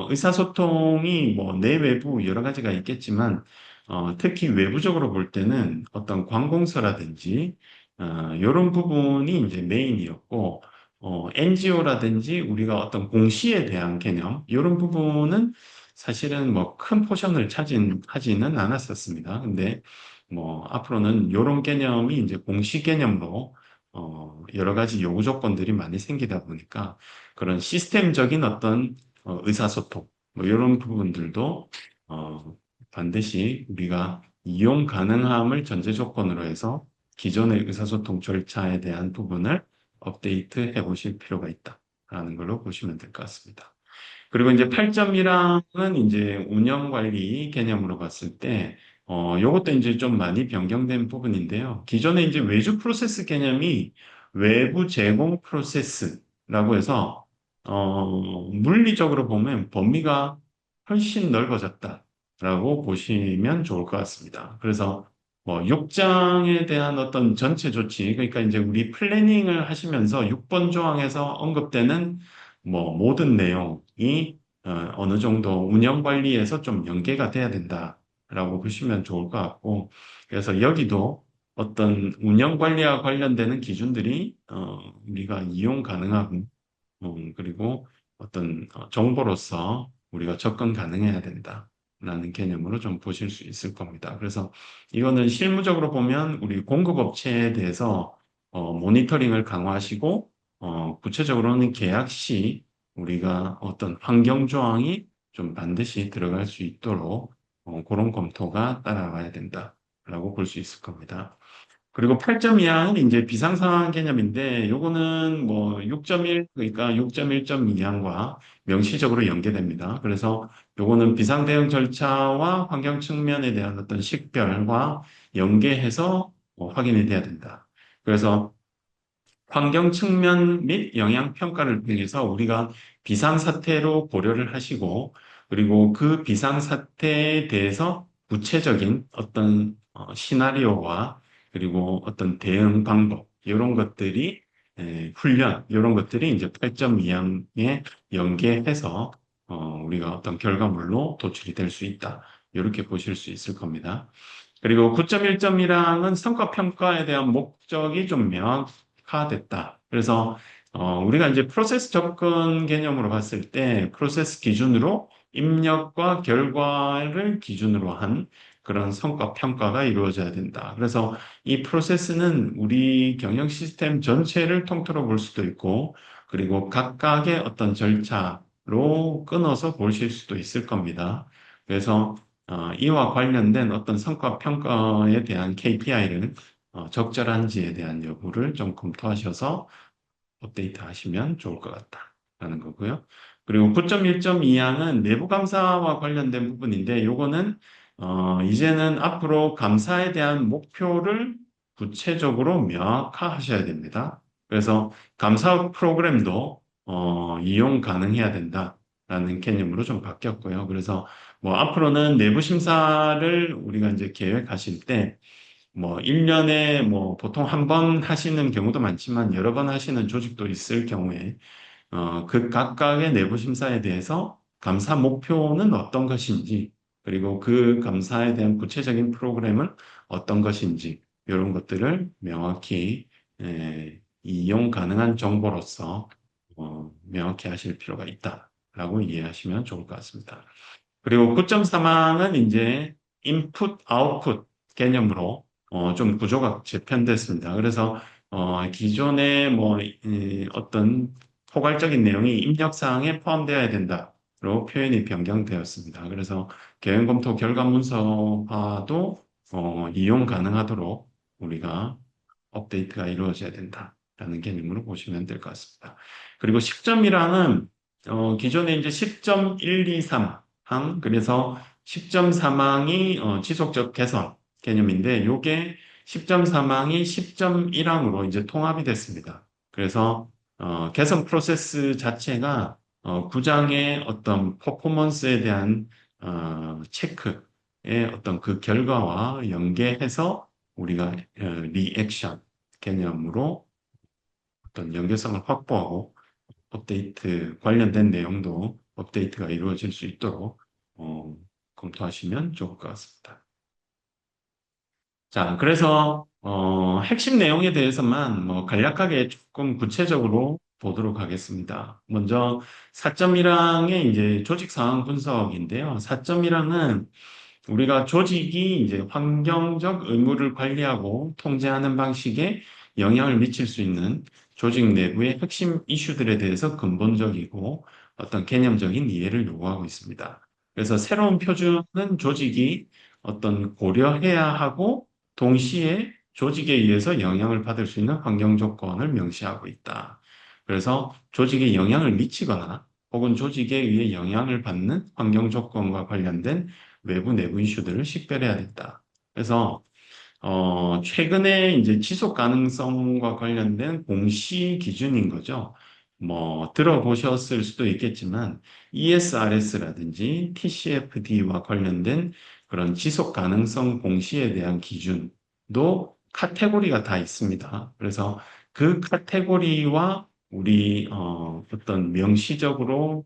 의사소통이 뭐 내외부 여러 가지가 있겠지만 특히 외부적으로 볼 때는 어떤 관공서라든지 이런 부분이 이제 메인이었고 NGO라든지 우리가 어떤 공시에 대한 개념 이런 부분은 사실은 뭐 큰 포션을 하지는 않았었습니다. 근데 뭐 앞으로는 이런 개념이 이제 공시 개념으로 여러 가지 요구 조건들이 많이 생기다 보니까 그런 시스템적인 어떤 의사소통 뭐 이런 부분들도 어, 반드시 우리가 이용 가능함을 전제 조건으로 해서 기존의 의사소통 절차에 대한 부분을 업데이트 해 보실 필요가 있다라는 걸로 보시면 될 것 같습니다. 그리고 이제 8.1항은 이제 운영 관리 개념으로 봤을 때, 요것도 이제 좀 많이 변경된 부분인데요. 기존에 이제 외주 프로세스 개념이 외부 제공 프로세스라고 해서, 물리적으로 보면 범위가 훨씬 넓어졌다라고 보시면 좋을 것 같습니다. 그래서 뭐 6장에 대한 어떤 전체 조치, 그러니까 이제 우리 플래닝을 하시면서 6번 조항에서 언급되는 뭐 모든 내용이 어느 정도 운영 관리에서 좀 연계가 돼야 된다라고 보시면 좋을 것 같고 그래서 여기도 어떤 운영 관리와 관련되는 기준들이 우리가 이용 가능하고 그리고 어떤 정보로서 우리가 접근 가능해야 된다라는 개념으로 좀 보실 수 있을 겁니다. 그래서 이거는 실무적으로 보면 우리 공급업체에 대해서 모니터링을 강화하시고 구체적으로는 계약 시 우리가 어떤 환경 조항이 좀 반드시 들어갈 수 있도록 그런 검토가 따라와야 된다라고 볼 수 있을 겁니다. 그리고 8.2항은 이제 비상상황 개념인데 요거는 뭐 6.1 그러니까 6.1.2항과 명시적으로 연계됩니다. 그래서 요거는 비상 대응 절차와 환경 측면에 대한 어떤 식별과 연계해서 확인이 돼야 된다. 그래서 환경 측면 및 영향 평가를 통해서 우리가 비상사태로 고려를 하시고 그리고 그 비상사태에 대해서 구체적인 어떤 시나리오와 그리고 어떤 대응 방법 이런 것들이 훈련 이런 것들이 이제 8.2항에 연계해서 우리가 어떤 결과물로 도출이 될 수 있다. 이렇게 보실 수 있을 겁니다. 그리고 9.1.1항은 성과 평가에 대한 목적이 좀 명확화됐다. 그래서 우리가 이제 프로세스 접근 개념으로 봤을 때 프로세스 기준으로 입력과 결과를 기준으로 한 그런 성과 평가가 이루어져야 된다. 그래서 이 프로세스는 우리 경영 시스템 전체를 통틀어 볼 수도 있고, 그리고 각각의 어떤 절차로 끊어서 보실 수도 있을 겁니다. 그래서 이와 관련된 어떤 성과 평가에 대한 KPI를 적절한지에 대한 여부를 좀 검토하셔서 업데이트 하시면 좋을 것 같다라는 거고요. 그리고 9.1.2항은 내부 감사와 관련된 부분인데 요거는 이제는 앞으로 감사에 대한 목표를 구체적으로 명확화하셔야 됩니다. 그래서 감사 프로그램도 이용 가능해야 된다라는 개념으로 좀 바뀌었고요. 그래서 뭐 앞으로는 내부 심사를 우리가 이제 계획하실 때 뭐 1년에 뭐 보통 한 번 하시는 경우도 많지만 여러 번 하시는 조직도 있을 경우에 그 각각의 내부 심사에 대해서 감사 목표는 어떤 것인지 그리고 그 감사에 대한 구체적인 프로그램은 어떤 것인지 이런 것들을 명확히 이용 가능한 정보로서 명확히 하실 필요가 있다라고 이해하시면 좋을 것 같습니다. 그리고 9.3항은 이제 인풋, 아웃풋 개념으로 좀 구조가 재편됐습니다. 그래서 기존의 뭐 어떤 포괄적인 내용이 입력사항에 포함되어야 된다로 표현이 변경되었습니다. 그래서 계획 검토 결과 문서화도 이용 가능하도록 우리가 업데이트가 이루어져야 된다라는 개념으로 보시면 될 것 같습니다. 그리고 10점이랑은 기존에 이제 10.123항 그래서 10.3항이 지속적 개선 개념인데 요게 10.3항이 10.1항으로 이제 통합이 됐습니다. 그래서 개선 프로세스 자체가 구장의 어떤 퍼포먼스에 대한 체크의 어떤 그 결과와 연계해서 우리가 리액션 개념으로 어떤 연계성을 확보하고 업데이트 관련된 내용도 업데이트가 이루어질 수 있도록 검토하시면 좋을 것 같습니다. 자, 그래서 핵심 내용에 대해서만 뭐 간략하게 조금 구체적으로 보도록 하겠습니다. 먼저 4.1항의 이제 조직 상황 분석인데요. 4.1항은 우리가 조직이 이제 환경적 의무를 관리하고 통제하는 방식에 영향을 미칠 수 있는 조직 내부의 핵심 이슈들에 대해서 근본적이고 어떤 개념적인 이해를 요구하고 있습니다. 그래서 새로운 표준은 조직이 어떤 고려해야 하고 동시에 조직에 의해서 영향을 받을 수 있는 환경 조건을 명시하고 있다. 그래서 조직에 영향을 미치거나 혹은 조직에 의해 영향을 받는 환경 조건과 관련된 외부 내부 이슈들을 식별해야 된다. 그래서 최근에 이제 지속 가능성과 관련된 공시 기준인 거죠. 뭐 들어보셨을 수도 있겠지만 ESRS라든지 TCFD와 관련된 그런 지속 가능성 공시에 대한 기준도 카테고리가 다 있습니다. 그래서 그 카테고리와 우리 어떤 명시적으로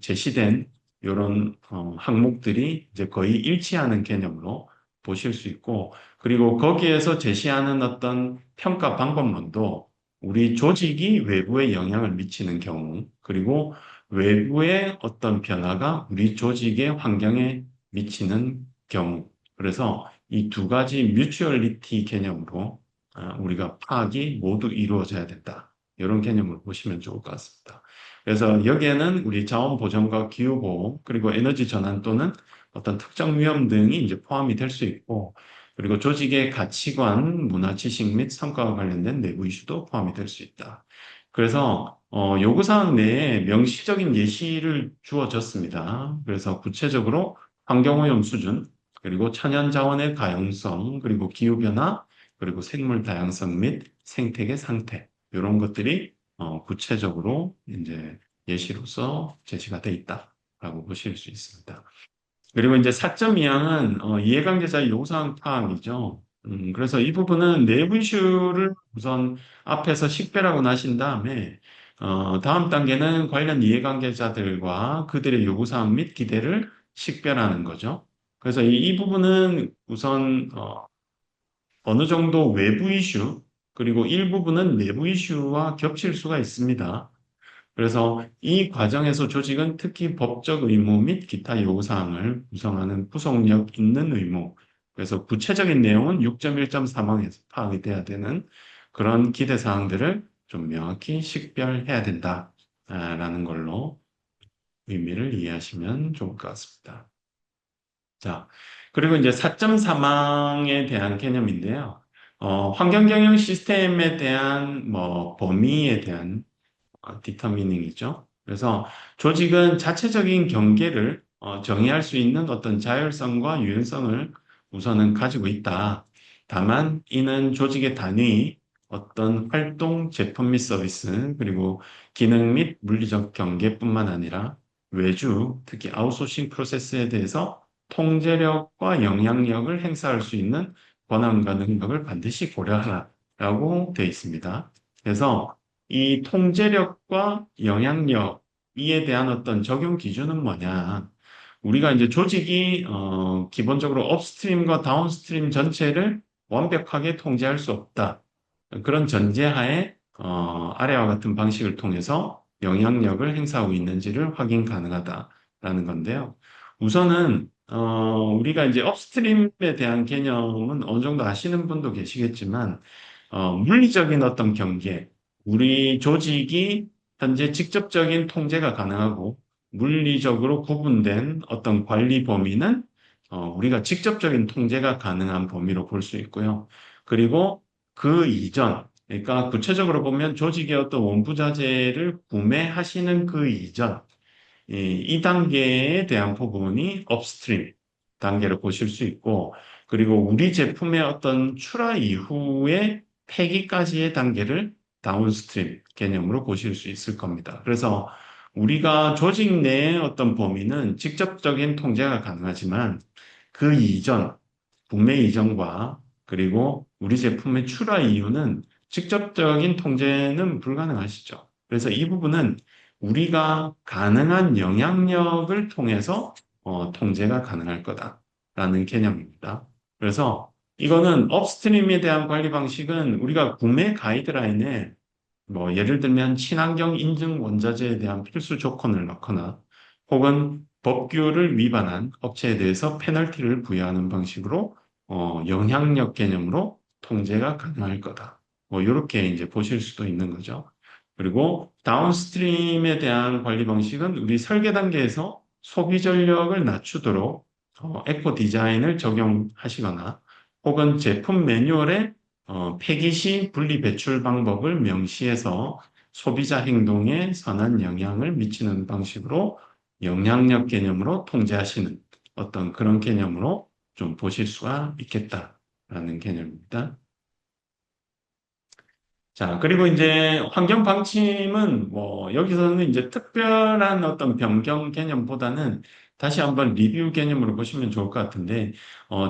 제시된 이런 항목들이 이제 거의 일치하는 개념으로 보실 수 있고, 그리고 거기에서 제시하는 어떤 평가 방법론도 우리 조직이 외부에 영향을 미치는 경우, 그리고 외부의 어떤 변화가 우리 조직의 환경에 미치는 경우, 그래서 이 두 가지 뮤추얼리티 개념으로 우리가 파악이 모두 이루어져야 된다. 이런 개념을 보시면 좋을 것 같습니다. 그래서 여기에는 우리 자원 보전과 기후 보호, 그리고 에너지 전환 또는 어떤 특정 위험 등이 이제 포함이 될 수 있고, 그리고 조직의 가치관, 문화 지식 및 성과와 관련된 내부 이슈도 포함이 될 수 있다. 그래서 요구사항 내에 명시적인 예시를 주어졌습니다. 그래서 구체적으로 환경오염 수준, 그리고 천연 자원의 가용성, 그리고 기후변화, 그리고 생물 다양성 및 생태계 상태, 이런 것들이 구체적으로 이제 예시로서 제시가 돼 있다라고 보실 수 있습니다. 그리고 이제 4.2항은 이해관계자 요구사항 파악이죠. 그래서 이 부분은 내부 이슈를 우선 앞에서 식별하고 나신 다음에 다음 단계는 관련 이해관계자들과 그들의 요구사항 및 기대를 식별하는 거죠. 그래서 이 부분은 우선 어느 정도 외부 이슈, 그리고 일부분은 내부 이슈와 겹칠 수가 있습니다. 그래서 이 과정에서 조직은 특히 법적 의무 및 기타 요구사항을 구성하는 구속력 있는 의무, 그래서 구체적인 내용은 6.1.3항에서 파악이 돼야 되는 그런 기대사항들을 좀 명확히 식별해야 된다라는 걸로 의미를 이해하시면 좋을 것 같습니다. 자, 그리고 이제 4.3항에 대한 개념인데요. 환경경영 시스템에 대한 뭐 범위에 대한 디터미닝이죠. 그래서 조직은 자체적인 경계를 정의할 수 있는 어떤 자율성과 유연성을 우선은 가지고 있다. 다만 이는 조직의 단위, 어떤 활동, 제품 및 서비스, 그리고 기능 및 물리적 경계뿐만 아니라 외주, 특히 아웃소싱 프로세스에 대해서 통제력과 영향력을 행사할 수 있는 권한과 능력을 반드시 고려하라라고 되어 있습니다. 그래서 이 통제력과 영향력, 이에 대한 어떤 적용 기준은 뭐냐? 우리가 이제 조직이 기본적으로 업스트림과 다운스트림 전체를 완벽하게 통제할 수 없다. 그런 전제하에 아래와 같은 방식을 통해서 영향력을 행사하고 있는지를 확인 가능하다라는 건데요. 우선은 우리가 이제 업스트림에 대한 개념은 어느 정도 아시는 분도 계시겠지만 물리적인 어떤 경계, 우리 조직이 현재 직접적인 통제가 가능하고 물리적으로 구분된 어떤 관리 범위는 우리가 직접적인 통제가 가능한 범위로 볼 수 있고요. 그리고 그 이전, 그러니까 구체적으로 보면 조직의 어떤 원부자재를 구매하시는 그 이전, 이 단계에 대한 부분이 업스트림 단계로 보실 수 있고, 그리고 우리 제품의 어떤 출하 이후의 폐기까지의 단계를 다운스트림 개념으로 보실 수 있을 겁니다. 그래서 우리가 조직 내의 어떤 범위는 직접적인 통제가 가능하지만 그 이전, 구매 이전과 그리고 우리 제품의 출하 이후는 직접적인 통제는 불가능하시죠. 그래서 이 부분은 우리가 가능한 영향력을 통해서 통제가 가능할 거다라는 개념입니다. 그래서 이거는 업스트림에 대한 관리 방식은 우리가 구매 가이드라인에 뭐 예를 들면 친환경 인증 원자재에 대한 필수 조건을 넣거나 혹은 법규를 위반한 업체에 대해서 페널티를 부여하는 방식으로 영향력 개념으로 통제가 가능할 거다. 뭐 이렇게 이제 보실 수도 있는 거죠. 그리고 다운스트림에 대한 관리 방식은 우리 설계 단계에서 소비 전력을 낮추도록 에코 디자인을 적용하시거나 혹은 제품 매뉴얼에 폐기 시 분리 배출 방법을 명시해서 소비자 행동에 선한 영향을 미치는 방식으로 영향력 개념으로 통제하시는 어떤 그런 개념으로 좀 보실 수가 있겠다라는 개념입니다. 자, 그리고 이제 환경 방침은 뭐 여기서는 이제 특별한 어떤 변경 개념보다는 다시 한번 리뷰 개념으로 보시면 좋을 것 같은데,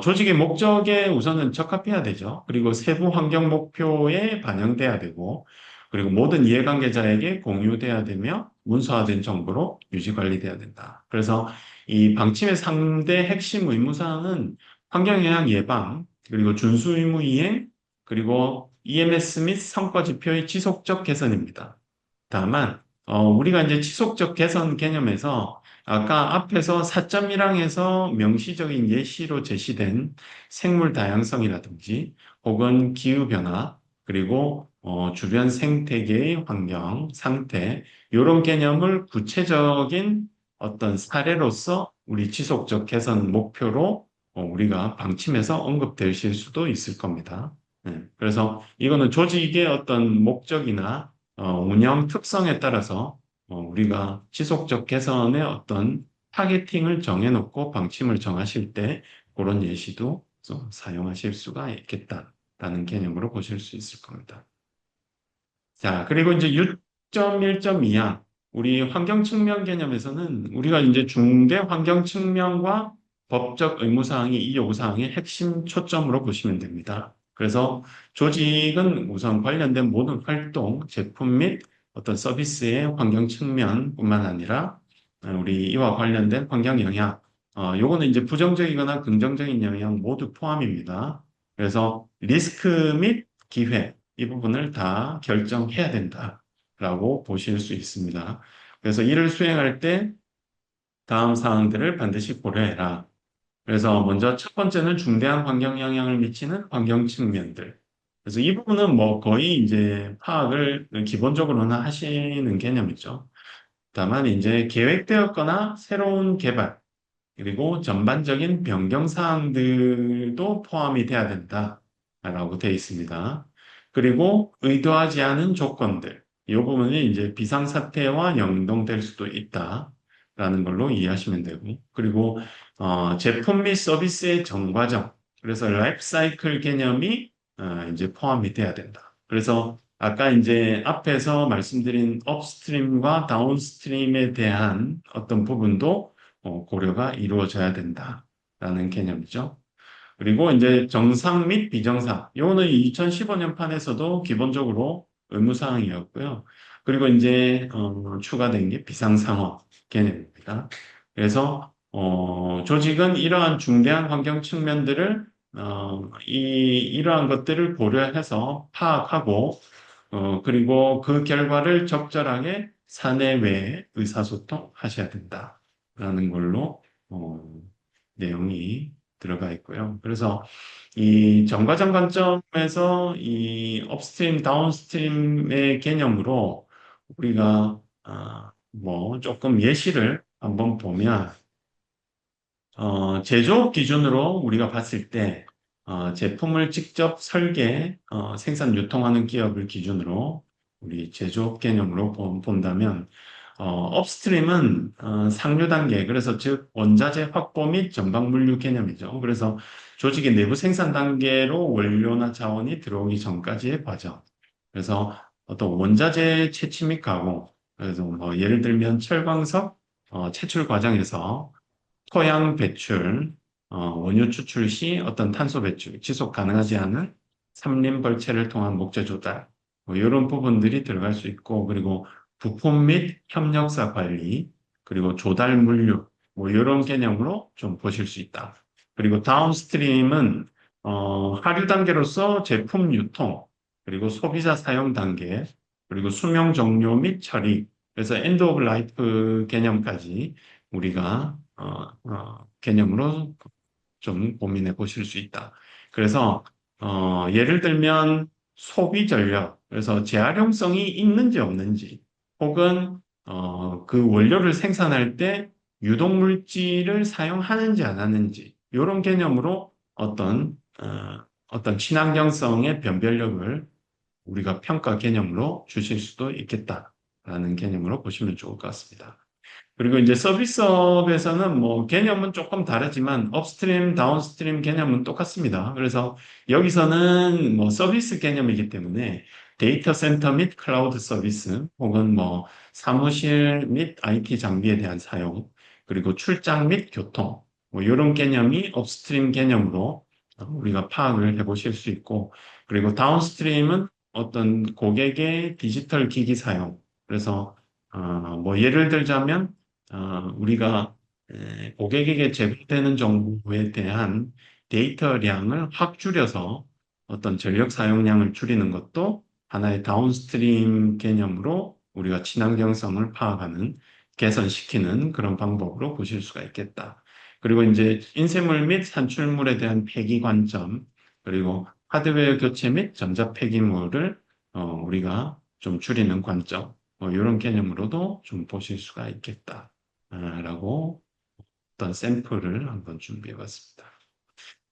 조직의 목적에 우선은 적합해야 되죠. 그리고 세부 환경 목표에 반영돼야 되고, 그리고 모든 이해관계자에게 공유돼야 되며 문서화된 정보로 유지 관리돼야 된다. 그래서 이 방침의 3대 핵심 의무사항은 환경영향 예방, 그리고 준수 의무 이행, 그리고 EMS 및 성과 지표의 지속적 개선입니다. 다만 우리가 이제 지속적 개선 개념에서 아까 앞에서 4.1항에서 명시적인 예시로 제시된 생물 다양성이라든지 혹은 기후 변화 그리고 주변 생태계의 환경 상태 이런 개념을 구체적인 어떤 사례로서 우리 지속적 개선 목표로 우리가 방침에서 언급되실 수도 있을 겁니다. 네, 그래서 이거는 조직의 어떤 목적이나 운영 특성에 따라서 우리가 지속적 개선의 어떤 타겟팅을 정해놓고 방침을 정하실 때 그런 예시도 좀 사용하실 수가 있겠다라는 개념으로 보실 수 있을 겁니다. 자, 그리고 이제 6.1.2항, 우리 환경 측면 개념에서는 우리가 이제 중대 환경 측면과 법적 의무사항이 이 요구사항의 핵심 초점으로 보시면 됩니다. 그래서 조직은 우선 관련된 모든 활동, 제품 및 어떤 서비스의 환경 측면뿐만 아니라 우리 이와 관련된 환경 영향, 요거는 이제 부정적이거나 긍정적인 영향 모두 포함입니다. 그래서 리스크 및 기회, 이 부분을 다 결정해야 된다. 라고 보실 수 있습니다. 그래서 이를 수행할 때 다음 사항들을 반드시 고려해라. 그래서 먼저 첫 번째는 중대한 환경 영향을 미치는 환경 측면들. 그래서 이 부분은 뭐 거의 이제 파악을 기본적으로는 하시는 개념이죠. 다만 이제 계획되었거나 새로운 개발, 그리고 전반적인 변경 사항들도 포함이 돼야 된다라고 되어 있습니다. 그리고 의도하지 않은 조건들, 이 부분은 이제 비상사태와 연동될 수도 있다라는 걸로 이해하시면 되고, 그리고 제품 및 서비스의 전과정, 그래서 라이프 사이클 개념이 이제 포함이 돼야 된다. 그래서 아까 이제 앞에서 말씀드린 업스트림과 다운스트림에 대한 어떤 부분도 고려가 이루어져야 된다라는 개념이죠. 그리고 이제 정상 및 비정상, 요거는 2015년 판에서도 기본적으로 의무사항이었고요. 그리고 이제 추가된 게 비상상황 개념입니다. 그래서 조직은 이러한 중대한 환경 측면들을 이러한 것들을 고려해서 파악하고 그리고 그 결과를 적절하게 사내외에 의사소통 하셔야 된다라는 걸로 어, 내용이 들어가 있고요. 그래서 이 정과정 관점에서 이 업스트림, 다운스트림의 개념으로 우리가 뭐 조금 예시를 한번 보면 제조업 기준으로 우리가 봤을 때 제품을 직접 설계, 생산, 유통하는 기업을 기준으로 우리 제조업 개념으로 본다면 업스트림은 상류 단계, 그래서 즉 원자재 확보 및 전방 물류 개념이죠. 그래서 조직의 내부 생산 단계로 원료나 자원이 들어오기 전까지의 과정. 그래서 어떤 원자재 채취 및 가공, 그래서 뭐 예를 들면 철광석 채출 과정에서 토양 배출, 원유 추출 시 어떤 탄소 배출, 지속 가능하지 않은 삼림 벌채를 통한 목재 조달, 뭐 이런 부분들이 들어갈 수 있고, 그리고 부품 및 협력사 관리, 그리고 조달 물류, 뭐 이런 개념으로 좀 보실 수 있다. 그리고 다운스트림은 하류 단계로서 제품 유통, 그리고 소비자 사용 단계, 그리고 수명 종료 및 처리, 그래서 엔드 오브 라이프 개념까지 우리가 개념으로 좀 고민해 보실 수 있다. 그래서 예를 들면 소비 전력, 그래서 재활용성이 있는지 없는지, 혹은 그 원료를 생산할 때 유독 물질을 사용하는지 안 하는지 이런 개념으로 어떤 친환경성의 변별력을 우리가 평가 개념으로 주실 수도 있겠다라는 개념으로 보시면 좋을 것 같습니다. 그리고 이제 서비스업에서는 뭐 개념은 조금 다르지만 업스트림, 다운스트림 개념은 똑같습니다. 그래서 여기서는 뭐 서비스 개념이기 때문에 데이터 센터 및 클라우드 서비스 혹은 뭐 사무실 및 IT 장비에 대한 사용 그리고 출장 및 교통 뭐 이런 개념이 업스트림 개념으로 우리가 파악을 해보실 수 있고 그리고 다운스트림은 어떤 고객의 디지털 기기 사용 그래서 뭐 예를 들자면 우리가 고객에게 제공되는 정보에 대한 데이터량을 확 줄여서 어떤 전력 사용량을 줄이는 것도 하나의 다운스트림 개념으로 우리가 친환경성을 파악하는, 개선시키는 그런 방법으로 보실 수가 있겠다. 그리고 이제 인쇄물 및 산출물에 대한 폐기 관점, 그리고 하드웨어 교체 및 전자 폐기물을 우리가 좀 줄이는 관점, 뭐 이런 개념으로도 좀 보실 수가 있겠다. 라고 어떤 샘플을 한번 준비해 봤습니다.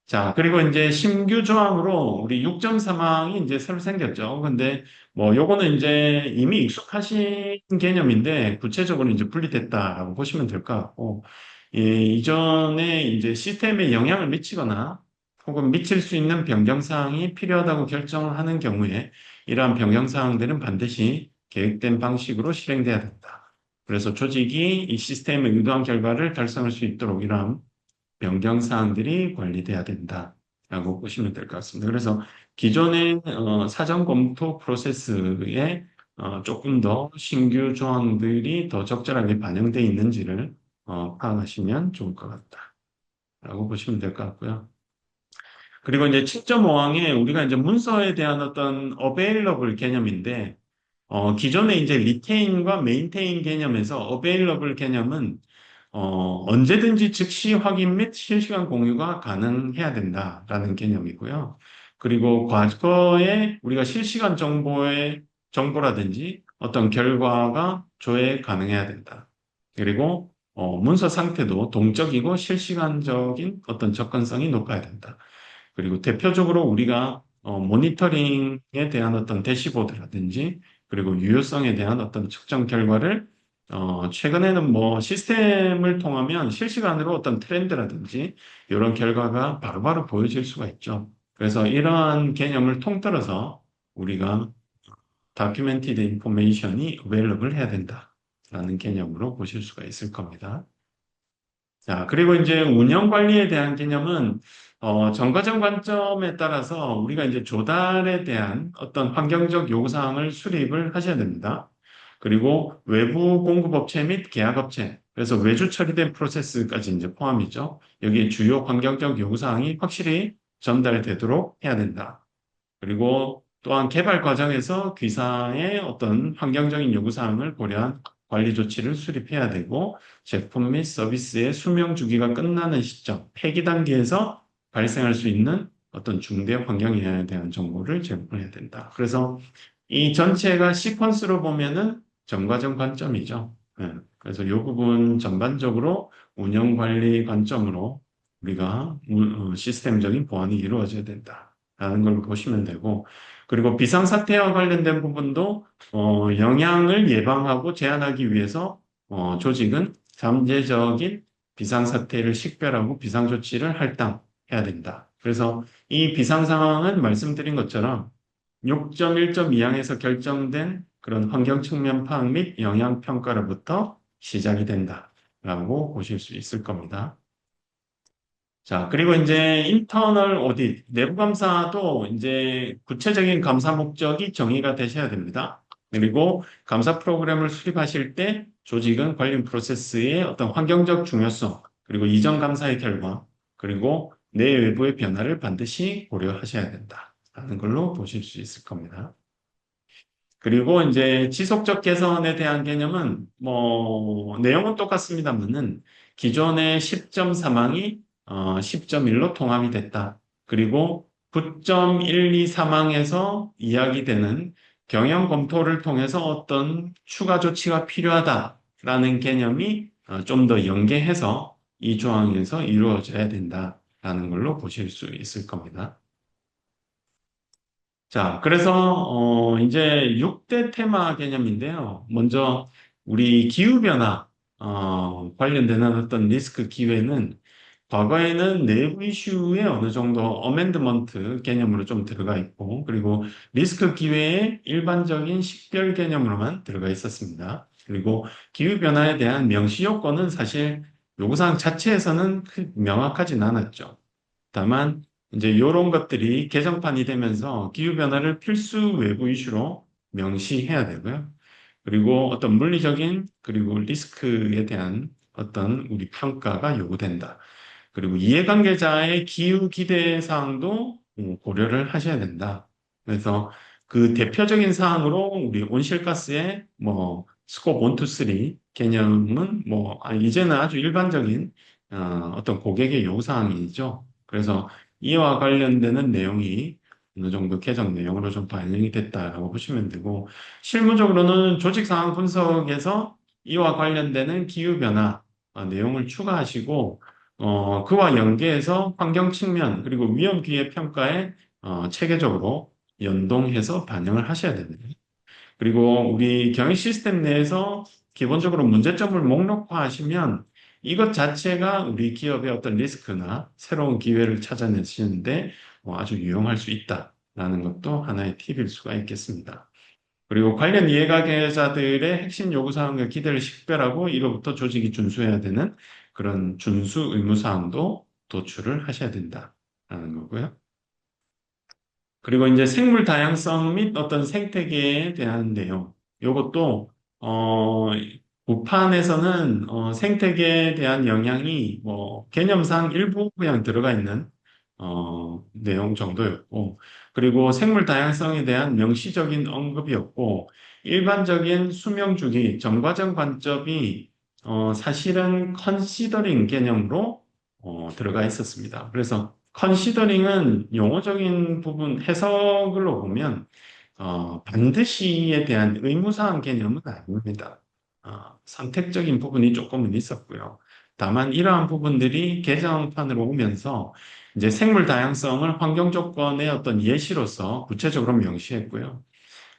자, 그리고 이제 신규 조항으로 우리 6.3항이 이제 새로 생겼죠. 근데 뭐 요거는 이제 이미 익숙하신 개념인데 구체적으로 이제 분리됐다라고 보시면 될 것 같고, 이전에 이제 시스템에 영향을 미치거나 혹은 미칠 수 있는 변경사항이 필요하다고 결정을 하는 경우에 이러한 변경사항들은 반드시 계획된 방식으로 실행돼야 된다. 그래서 조직이 이 시스템의 의도한 결과를 달성할 수 있도록 이러한 변경 사항들이 관리돼야 된다라고 보시면 될 것 같습니다. 그래서 기존의 사전 검토 프로세스에 조금 더 신규 조항들이 더 적절하게 반영되어 있는지를 파악하시면 좋을 것 같다라고 보시면 될 것 같고요. 그리고 이제 7.5항에 우리가 이제 문서에 대한 어떤 available 개념인데 기존에 이제 리테인과 메인테인 개념에서 어베일러블 개념은 언제든지 즉시 확인 및 실시간 공유가 가능해야 된다라는 개념이고요. 그리고 과거에 우리가 실시간 정보라든지 어떤 결과가 조회 가능해야 된다. 그리고 문서 상태도 동적이고 실시간적인 어떤 접근성이 높아야 된다. 그리고 대표적으로 우리가 모니터링에 대한 어떤 대시보드라든지 그리고 유효성에 대한 어떤 측정 결과를 최근에는 뭐 시스템을 통하면 실시간으로 어떤 트렌드라든지 이런 결과가 바로바로 보여질 수가 있죠. 그래서 이러한 개념을 통틀어서 우리가 documented information이 available 해야 된다라는 개념으로 보실 수가 있을 겁니다. 자, 그리고 이제 운영 관리에 대한 개념은 정과정 관점에 따라서 우리가 이제 조달에 대한 어떤 환경적 요구사항을 수립을 하셔야 됩니다. 그리고 외부 공급업체 및 계약업체, 그래서 외주 처리된 프로세스까지 이제 포함이죠. 여기에 주요 환경적 요구사항이 확실히 전달되도록 해야 된다. 그리고 또한 개발 과정에서 귀사의 어떤 환경적인 요구사항을 고려한 관리 조치를 수립해야 되고 제품 및 서비스의 수명 주기가 끝나는 시점, 폐기 단계에서 발생할 수 있는 어떤 중대 환경에 대한 정보를 제공해야 된다. 그래서 이 전체가 시퀀스로 보면은 전과점 관점이죠. 예, 그래서 이 부분 전반적으로 운영 관리 관점으로 우리가 시스템적인 보완이 이루어져야 된다라는 걸 보시면 되고, 그리고 비상사태와 관련된 부분도 영향을 예방하고 제한하기 위해서 조직은 잠재적인 비상사태를 식별하고 비상조치를 할당해야 된다. 그래서 이 비상 상황은 말씀드린 것처럼 6.1.2항에서 결정된 그런 환경 측면 파악 및 영향 평가로부터 시작이 된다라고 보실 수 있을 겁니다. 자, 그리고 이제 인터널 오딧, 내부 감사도 이제 구체적인 감사 목적이 정의가 되셔야 됩니다. 그리고 감사 프로그램을 수립하실 때 조직은 관련 프로세스의 어떤 환경적 중요성, 그리고 이전 감사의 결과, 그리고 내외부의 변화를 반드시 고려하셔야 된다라는 걸로 보실 수 있을 겁니다. 그리고 이제 지속적 개선에 대한 개념은 뭐 내용은 똑같습니다만은 기존의 10.3항이 10.1로 통합이 됐다. 그리고 9.12 3항에서 이야기되는 경영 검토를 통해서 어떤 추가 조치가 필요하다라는 개념이 좀 더 연계해서 이 조항에서 이루어져야 된다라는 걸로 보실 수 있을 겁니다. 자, 그래서 이제 6대 테마 개념인데요. 먼저 우리 기후변화 관련되는 어떤 리스크 기회는 과거에는 내부 이슈에 어느 정도 어멘드먼트 개념으로 좀 들어가 있고, 그리고 리스크 기회의 일반적인 식별 개념으로만 들어가 있었습니다. 그리고 기후변화에 대한 명시 요건은 사실 요구사항 자체에서는 명확하진 않았죠. 다만 이제 이런 것들이 개정판이 되면서 기후변화를 필수 외부 이슈로 명시해야 되고요. 그리고 어떤 물리적인 그리고 리스크에 대한 어떤 우리 평가가 요구된다. 그리고 이해관계자의 기후 기대 사항도 고려를 하셔야 된다. 그래서 그 대표적인 사항으로 우리 온실가스의 뭐 스코프 1, 2, 3 개념은 뭐 이제는 아주 일반적인 어떤 고객의 요구사항이죠. 그래서 이와 관련되는 내용이 어느 정도 개정 내용으로 좀 반영이 됐다라고 보시면 되고, 실무적으로는 조직 상황 분석에서 이와 관련되는 기후변화 내용을 추가하시고, 그와 연계해서 환경 측면 그리고 위험 기회 평가에 체계적으로 연동해서 반영을 하셔야 됩니다. 그리고 우리 경영 시스템 내에서 기본적으로 문제점을 목록화하시면 이것 자체가 우리 기업의 어떤 리스크나 새로운 기회를 찾아내시는데 아주 유용할 수 있다라는 것도 하나의 팁일 수가 있겠습니다. 그리고 관련 이해관계자들의 핵심 요구사항과 기대를 식별하고 이로부터 조직이 준수해야 되는 그런 준수 의무사항도 도출을 하셔야 된다라는 거고요. 그리고 이제 생물 다양성 및 어떤 생태계에 대한 내용. 요것도, 부판에서는 생태계에 대한 영향이 뭐 개념상 일부 그냥 들어가 있는 내용 정도였고, 그리고 생물 다양성에 대한 명시적인 언급이었고, 일반적인 수명 주기, 정과정 관점이 사실은 컨시더링 개념으로 들어가 있었습니다. 그래서 컨시더링은 용어적인 부분 해석으로 보면 반드시에 대한 의무사항 개념은 아닙니다. 선택적인 부분이 조금은 있었고요. 다만 이러한 부분들이 개정판으로 오면서 이제 생물 다양성을 환경 조건의 어떤 예시로서 구체적으로 명시했고요.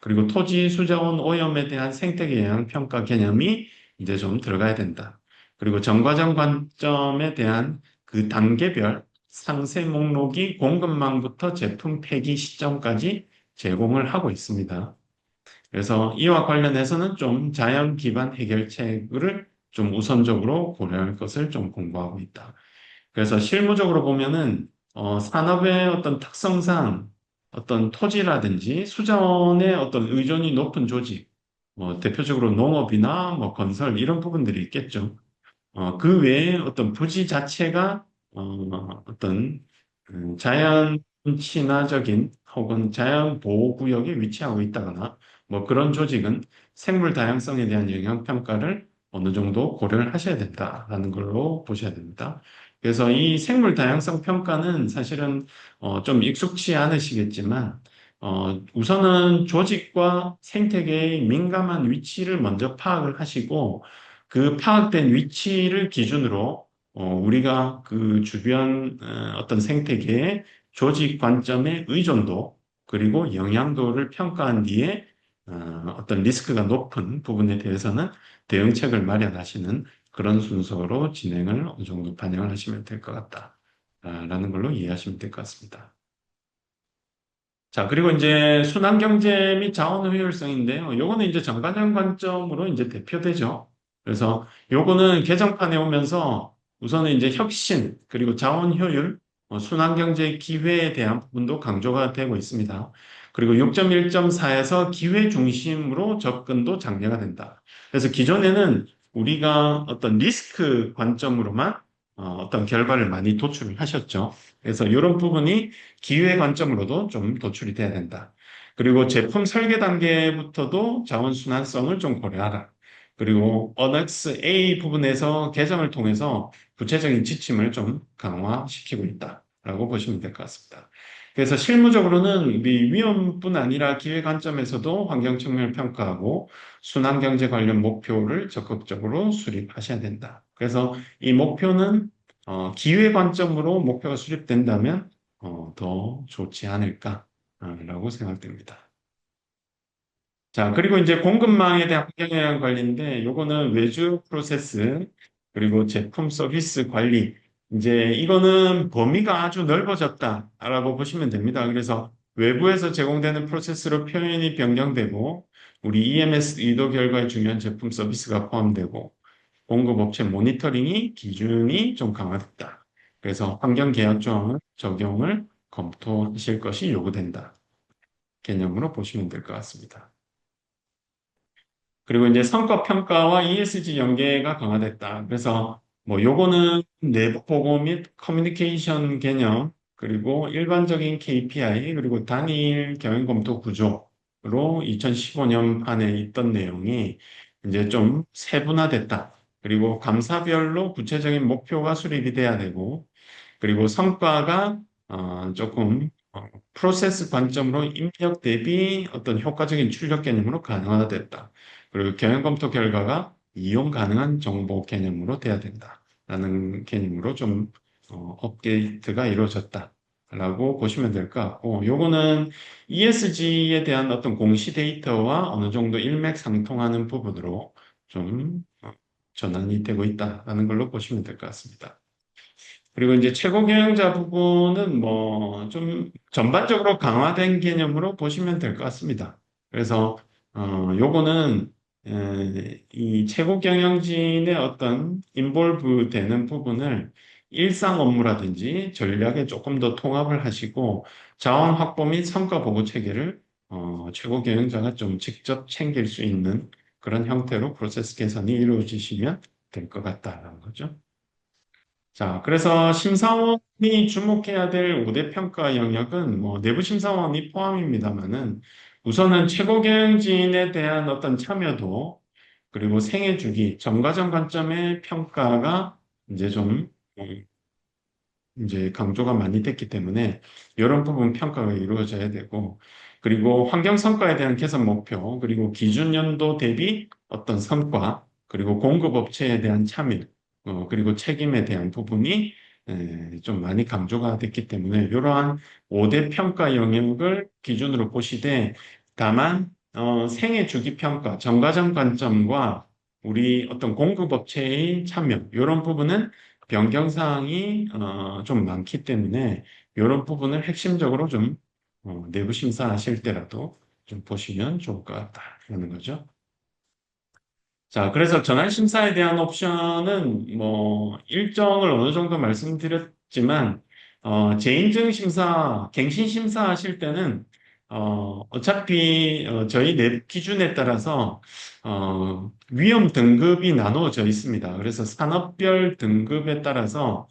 그리고 토지 수자원 오염에 대한 생태계 영향 평가 개념이 이제 좀 들어가야 된다. 그리고 정과정 관점에 대한 그 단계별 상세 목록이 공급망부터 제품 폐기 시점까지 제공을 하고 있습니다. 그래서 이와 관련해서는 좀 자연 기반 해결책을 좀 우선적으로 고려할 것을 좀 공부하고 있다. 그래서 실무적으로 보면은 산업의 어떤 특성상 어떤 토지라든지 수자원의 어떤 의존이 높은 조직, 뭐 대표적으로 농업이나 뭐 건설 이런 부분들이 있겠죠. 그 외에 어떤 부지 자체가 어떤 자연 친화적인 혹은 자연 보호 구역에 위치하고 있다거나 뭐 그런 조직은 생물 다양성에 대한 영향 평가를 어느 정도 고려를 하셔야 된다라는 걸로 보셔야 됩니다. 그래서 이 생물 다양성 평가는 사실은 좀 익숙치 않으시겠지만 우선은 조직과 생태계의 민감한 위치를 먼저 파악을 하시고 그 파악된 위치를 기준으로 우리가 그 주변 어떤 생태계의 조직 관점의 의존도 그리고 영향도를 평가한 뒤에 어떤 리스크가 높은 부분에 대해서는 대응책을 마련하시는 그런 순서로 진행을 어느 정도 반영을 하시면 될 것 같다라는 걸로 이해하시면 될 것 같습니다. 자, 그리고 이제 순환경제 및 자원 효율성인데요. 요거는 이제 정관장 관점으로 이제 대표되죠. 그래서 요거는 개정판에 오면서 우선은 이제 혁신, 그리고 자원 효율, 순환경제 기회에 대한 부분도 강조가 되고 있습니다. 그리고 6.1.4에서 기회 중심으로 접근도 장려가 된다. 그래서 기존에는 우리가 어떤 리스크 관점으로만 어떤 결과를 많이 도출을 하셨죠. 그래서 이런 부분이 기회 관점으로도 좀 도출이 돼야 된다. 그리고 제품 설계 단계부터도 자원순환성을 좀 고려하라. 그리고 어넥스 A 부분에서 개정을 통해서 구체적인 지침을 좀 강화시키고 있다라고 보시면 될 것 같습니다. 그래서 실무적으로는 우리 위험뿐 아니라 기회 관점에서도 환경 측면을 평가하고 순환경제 관련 목표를 적극적으로 수립하셔야 된다. 그래서 이 목표는 기회 관점으로 목표가 수립된다면 더 좋지 않을까라고 생각됩니다. 자, 그리고 이제 공급망에 대한 환경영향 관리인데, 요거는 외주 프로세스, 그리고 제품 서비스 관리. 이제 이거는 범위가 아주 넓어졌다라고 보시면 됩니다. 그래서 외부에서 제공되는 프로세스로 표현이 변경되고, 우리 EMS 의도 결과에 중요한 제품 서비스가 포함되고, 공급업체 모니터링이 기준이 좀 강화됐다. 그래서 환경계약 조항을 적용을 검토하실 것이 요구된다. 개념으로 보시면 될 것 같습니다. 그리고 이제 성과 평가와 ESG 연계가 강화됐다. 그래서 뭐 요거는 내부 보고 및 커뮤니케이션 개념, 그리고 일반적인 KPI, 그리고 단일 경영 검토 구조로 2015년 판에 있던 내용이 이제 좀 세분화됐다. 그리고 감사별로 구체적인 목표가 수립이 돼야 되고, 그리고 성과가 조금 프로세스 관점으로 입력 대비 어떤 효과적인 출력 개념으로 가능화됐다. 그리고 경영 검토 결과가 이용 가능한 정보 개념으로 돼야 된다라는 개념으로 좀 업데이트가 이루어졌다라고 보시면 될 것 같고, 요거는 ESG에 대한 어떤 공시 데이터와 어느 정도 일맥상통하는 부분으로 좀 전환이 되고 있다라는 걸로 보시면 될 것 같습니다. 그리고 이제 최고 경영자 부분은 뭐 좀 전반적으로 강화된 개념으로 보시면 될 것 같습니다. 그래서 요거는 이 최고 경영진의 어떤 인볼브 되는 부분을 일상 업무라든지 전략에 조금 더 통합을 하시고 자원 확보 및 성과 보고 체계를 최고 경영자가 좀 직접 챙길 수 있는 그런 형태로 프로세스 개선이 이루어지시면 될 것 같다는 거죠. 자, 그래서 심사원이 주목해야 될 5대 평가 영역은 뭐 내부 심사원이 포함입니다만은 우선은 최고 경영진에 대한 어떤 참여도 그리고 생애 주기, 정과정 관점의 평가가 이제 좀 이제 강조가 많이 됐기 때문에 이런 부분 평가가 이루어져야 되고 그리고 환경 성과에 대한 개선 목표 그리고 기준 연도 대비 어떤 성과 그리고 공급 업체에 대한 참여 그리고 책임에 대한 부분이 좀 많이 강조가 됐기 때문에 이러한 5대 평가 영역을 기준으로 보시되 다만 생애 주기 평가 정과정 관점과 우리 어떤 공급 업체의 참여 이런 부분은 변경사항이 좀 많기 때문에 이런 부분을 핵심적으로 좀 내부 심사하실 때라도 좀 보시면 좋을 것 같다라는 거죠. 자, 그래서 전환 심사에 대한 옵션은 뭐 일정을 어느 정도 말씀드렸지만 재인증 심사, 갱신 심사 하실 때는 어차피 저희 내 기준에 따라서 위험 등급이 나누어져 있습니다. 그래서 산업별 등급에 따라서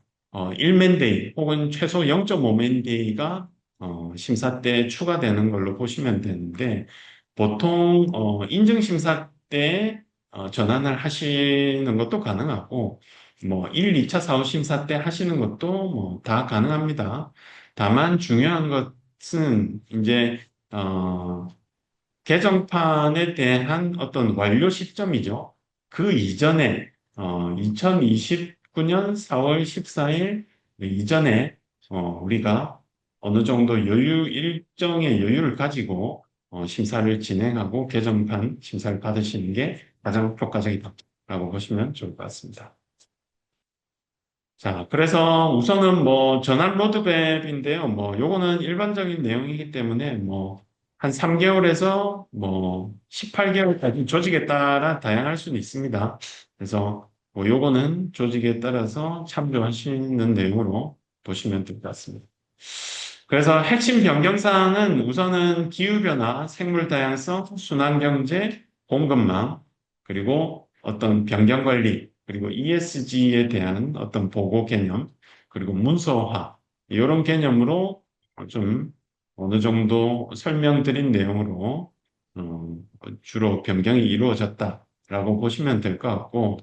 1맨데이 혹은 최소 0.5맨데이가 심사 때 추가되는 걸로 보시면 되는데 보통 인증 심사 때 전환을 하시는 것도 가능하고, 뭐, 1, 2차 사후 심사 때 하시는 것도 뭐, 다 가능합니다. 다만 중요한 것은 이제, 개정판에 대한 어떤 완료 시점이죠. 그 이전에, 2029년 4월 14일 이전에, 우리가 어느 정도 일정의 여유를 가지고, 심사를 진행하고 개정판 심사를 받으시는 게 가장 효과적이다라고 보시면 좋을 것 같습니다. 자, 그래서 우선은 뭐 전환 로드맵인데요. 뭐 요거는 일반적인 내용이기 때문에 뭐 한 3개월에서 뭐 18개월까지 조직에 따라 다양할 수는 있습니다. 그래서 뭐 요거는 조직에 따라서 참조하시는 내용으로 보시면 될 것 같습니다. 그래서 핵심 변경 사항은 우선은 기후변화, 생물 다양성, 순환경제, 공급망, 그리고 어떤 변경 관리, 그리고 ESG에 대한 어떤 보고 개념, 그리고 문서화, 이런 개념으로 좀 어느 정도 설명드린 내용으로 주로 변경이 이루어졌다라고 보시면 될 것 같고,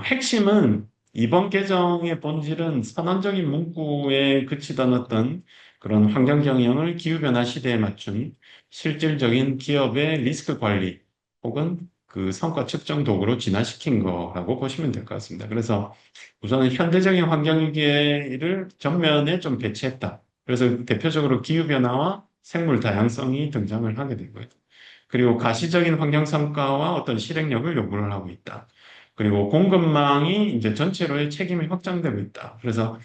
핵심은 이번 개정의 본질은 선언적인 문구에 그치던 어떤 그런 환경 경영을 기후변화 시대에 맞춘 실질적인 기업의 리스크 관리 혹은 그 성과 측정 도구로 진화시킨 거라고 보시면 될 것 같습니다. 그래서 우선은 현대적인 환경 위기를 전면에 좀 배치했다. 그래서 대표적으로 기후변화와 생물 다양성이 등장을 하게 되고요. 그리고 가시적인 환경 성과와 어떤 실행력을 요구를 하고 있다. 그리고 공급망이 이제 전체로의 책임이 확장되고 있다. 그래서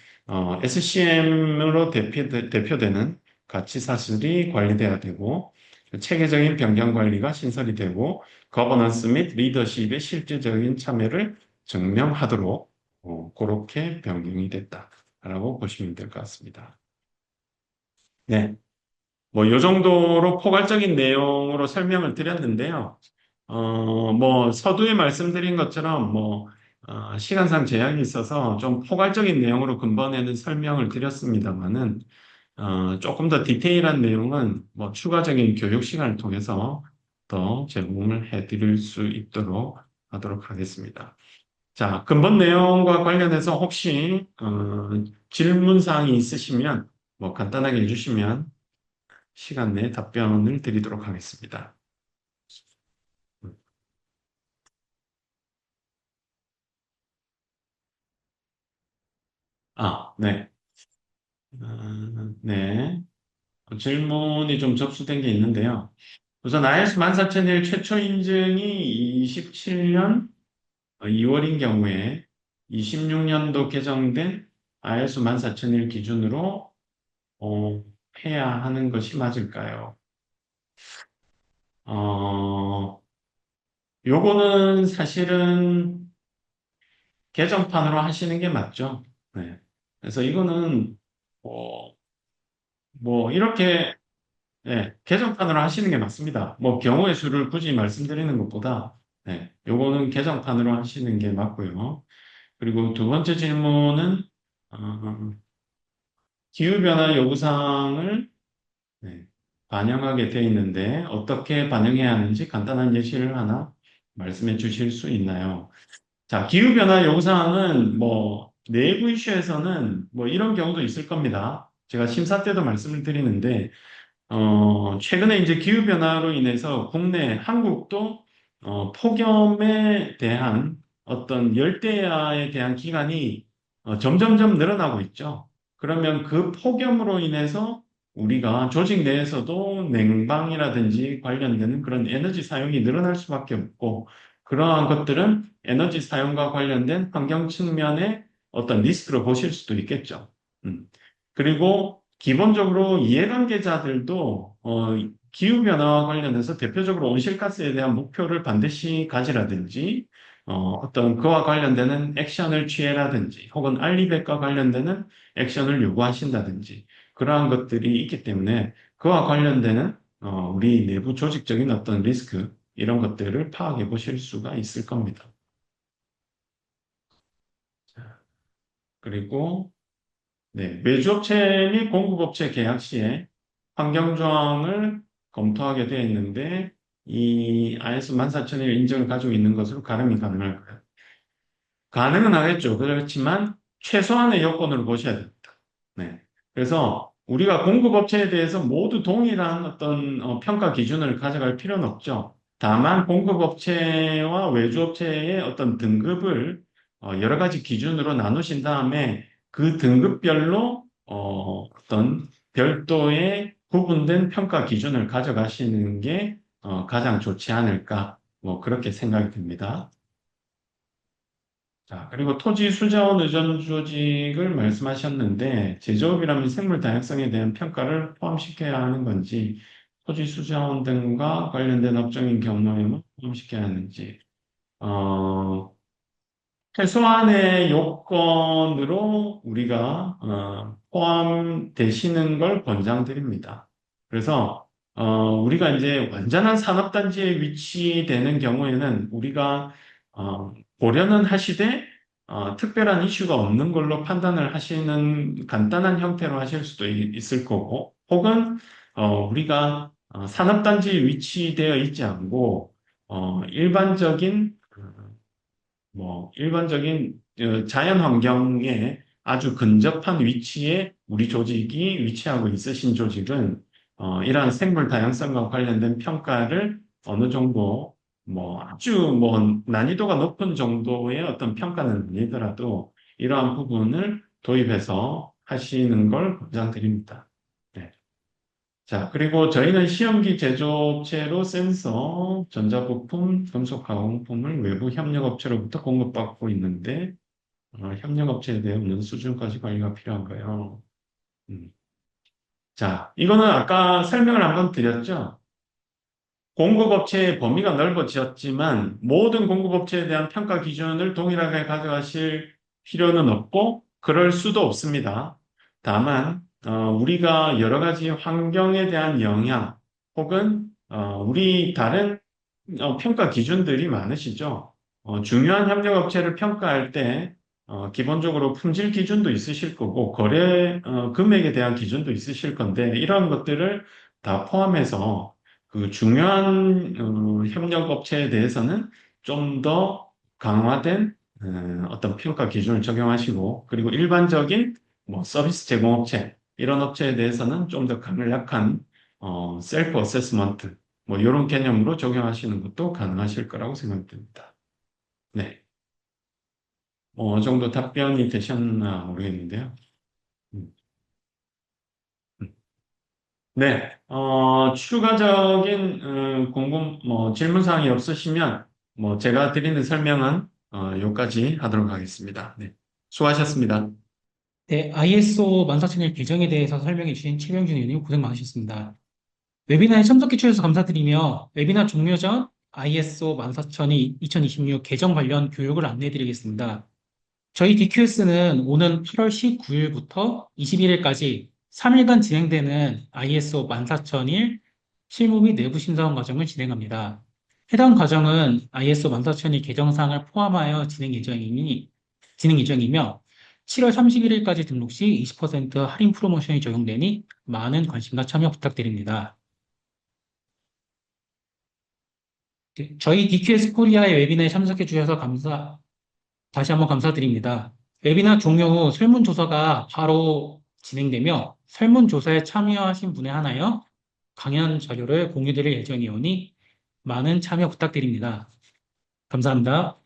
SCM으로 대표되는 가치 사슬이 관리돼야 되고 체계적인 변경 관리가 신설이 되고 거버넌스 및 리더십의 실질적인 참여를 증명하도록 그렇게 변경이 됐다라고 보시면 될 것 같습니다. 네. 뭐, 요 정도로 포괄적인 내용으로 설명을 드렸는데요. 뭐, 서두에 말씀드린 것처럼, 뭐, 시간상 제약이 있어서 좀 포괄적인 내용으로 근본에는 설명을 드렸습니다만은, 조금 더 디테일한 내용은 뭐, 추가적인 교육 시간을 통해서 더 제공을 해 드릴 수 있도록 하도록 하겠습니다. 자, 근본 내용과 관련해서 혹시, 질문 사항이 있으시면, 뭐, 간단하게 해주시면 시간 내에 답변을 드리도록 하겠습니다. 네. 네. 질문이 좀 접수된 게 있는데요. 우선 IS 14001 최초 인증이 27년 2월인 경우에 26년도 개정된 IS 14001 기준으로 해야 하는 것이 맞을까요? 어, 요거는 사실은 개정판으로 하시는 게 맞죠? 네. 그래서 이거는 어, 뭐 이렇게 개정판으로 하시는 게 맞습니다. 뭐 경우의 수를 굳이 말씀드리는 것보다 요거는 개정판으로 하시는 게 맞고요. 그리고 두 번째 질문은 어, 기후변화 요구사항을 네, 반영하게 돼 있는데 어떻게 반영해야 하는지 간단한 예시를 하나 말씀해 주실 수 있나요? 자, 기후변화 요구사항은 뭐 내부 이슈에서는 뭐 이런 경우도 있을 겁니다. 제가 심사 때도 말씀을 드리는데 최근에 이제 기후변화로 인해서 국내, 한국도 폭염에 대한 어떤 열대야에 대한 기간이 점점점 늘어나고 있죠. 그러면 그 폭염으로 인해서 우리가 조직 내에서도 냉방이라든지 관련되는 그런 에너지 사용이 늘어날 수밖에 없고, 그러한 것들은 에너지 사용과 관련된 환경 측면의 어떤 리스크로 보실 수도 있겠죠. 음. 그리고 기본적으로 이해관계자들도 기후변화와 관련해서 대표적으로 온실가스에 대한 목표를 반드시 가지라든지 어떤 그와 관련되는 액션을 취해라든지 혹은 알리백과 관련되는 액션을 요구하신다든지 그러한 것들이 있기 때문에 그와 관련되는 우리 내부 조직적인 어떤 리스크 이런 것들을 파악해 보실 수가 있을 겁니다. 자, 그리고 네, 외주업체 및 공급업체 계약 시에 환경조항을 검토하게 되어 있는데 이 IS 14001 인증을 가지고 있는 것으로 가름이 가능할까요? 가능은 하겠죠. 그렇지만 최소한의 요건으로 보셔야 됩니다. 네. 그래서 우리가 공급업체에 대해서 모두 동일한 어떤 평가 기준을 가져갈 필요는 없죠. 다만 공급업체와 외주업체의 어떤 등급을 여러 가지 기준으로 나누신 다음에 그 등급별로 어떤 별도의 구분된 평가 기준을 가져가시는 게 가장 좋지 않을까 뭐 그렇게 생각이 듭니다. 자, 그리고 토지 수자원 의존 조직을 말씀하셨는데, 제조업이라면 생물 다양성에 대한 평가를 포함시켜야 하는 건지, 토지 수자원 등과 관련된 업종인 경우에만 포함시켜야 하는지, 어, 최소한의 요건으로 우리가 포함되시는 걸 권장드립니다. 그래서 우리가 이제 완전한 산업단지에 위치되는 경우에는 우리가 고려는 하시되 특별한 이슈가 없는 걸로 판단을 하시는 간단한 형태로 하실 수도 있을 거고, 혹은 우리가 산업단지에 위치되어 있지 않고 일반적인 뭐 일반적인 자연 환경에 아주 근접한 위치에 우리 조직이 위치하고 있으신 조직은 이러한 생물 다양성과 관련된 평가를 어느 정도 뭐 아주 뭐 난이도가 높은 정도의 어떤 평가는 아니더라도 이러한 부분을 도입해서 하시는 걸 권장드립니다. 네. 자, 그리고 저희는 시험기 제조업체로 센서, 전자부품, 금속 가공품을 외부 협력업체로부터 공급받고 있는데, 협력업체에 대해 없는 수준까지 관리가 필요한가요? 음. 자, 이거는 아까 설명을 한번 드렸죠? 공급업체의 범위가 넓어졌지만 모든 공급업체에 대한 평가 기준을 동일하게 가져가실 필요는 없고 그럴 수도 없습니다. 다만 우리가 여러 가지 환경에 대한 영향 혹은 우리 다른 평가 기준들이 많으시죠. 중요한 협력업체를 평가할 때 기본적으로 품질 기준도 있으실 거고 거래 금액에 대한 기준도 있으실 건데 이런 것들을 다 포함해서 그 중요한 협력업체에 대해서는 좀 더 강화된 어떤 평가 기준을 적용하시고 그리고 일반적인 뭐 서비스 제공업체 이런 업체에 대해서는 좀 더 강력한 셀프 어세스먼트 뭐 이런 개념으로 적용하시는 것도 가능하실 거라고 생각됩니다. 네, 뭐 어느 정도 답변이 되셨나 모르겠는데요. 음, 음. 네, 추가적인 뭐 질문 사항이 없으시면 뭐 제가 드리는 설명은 여기까지 하도록 하겠습니다. 네, 수고하셨습니다. 네, ISO 14001 규정에 대해서 설명해 주신 최병준 의원님 고생 많으셨습니다. 웨비나에 참석해 주셔서 감사드리며 웨비나 종료 전 ISO 14000이 2026 개정 관련 교육을 안내해 드리겠습니다. 저희 DQS는 오는 8월 19일부터 21일까지 3일간 진행되는 ISO 14001 실무 및 내부 심사원 과정을 진행합니다. 해당 과정은 ISO 14001 개정사항을 포함하여 진행 예정이니 진행 예정이며 7월 31일까지 등록 시 20% 할인 프로모션이 적용되니 많은 관심과 참여 부탁드립니다. 저희 DQS 코리아의 웨비나에 참석해 주셔서 다시 한번 감사드립니다. 웨비나 종료 후 설문조사가 바로 진행되며 설문조사에 참여하신 분에 한하여 강연 자료를 공유드릴 예정이오니 많은 참여 부탁드립니다. 감사합니다.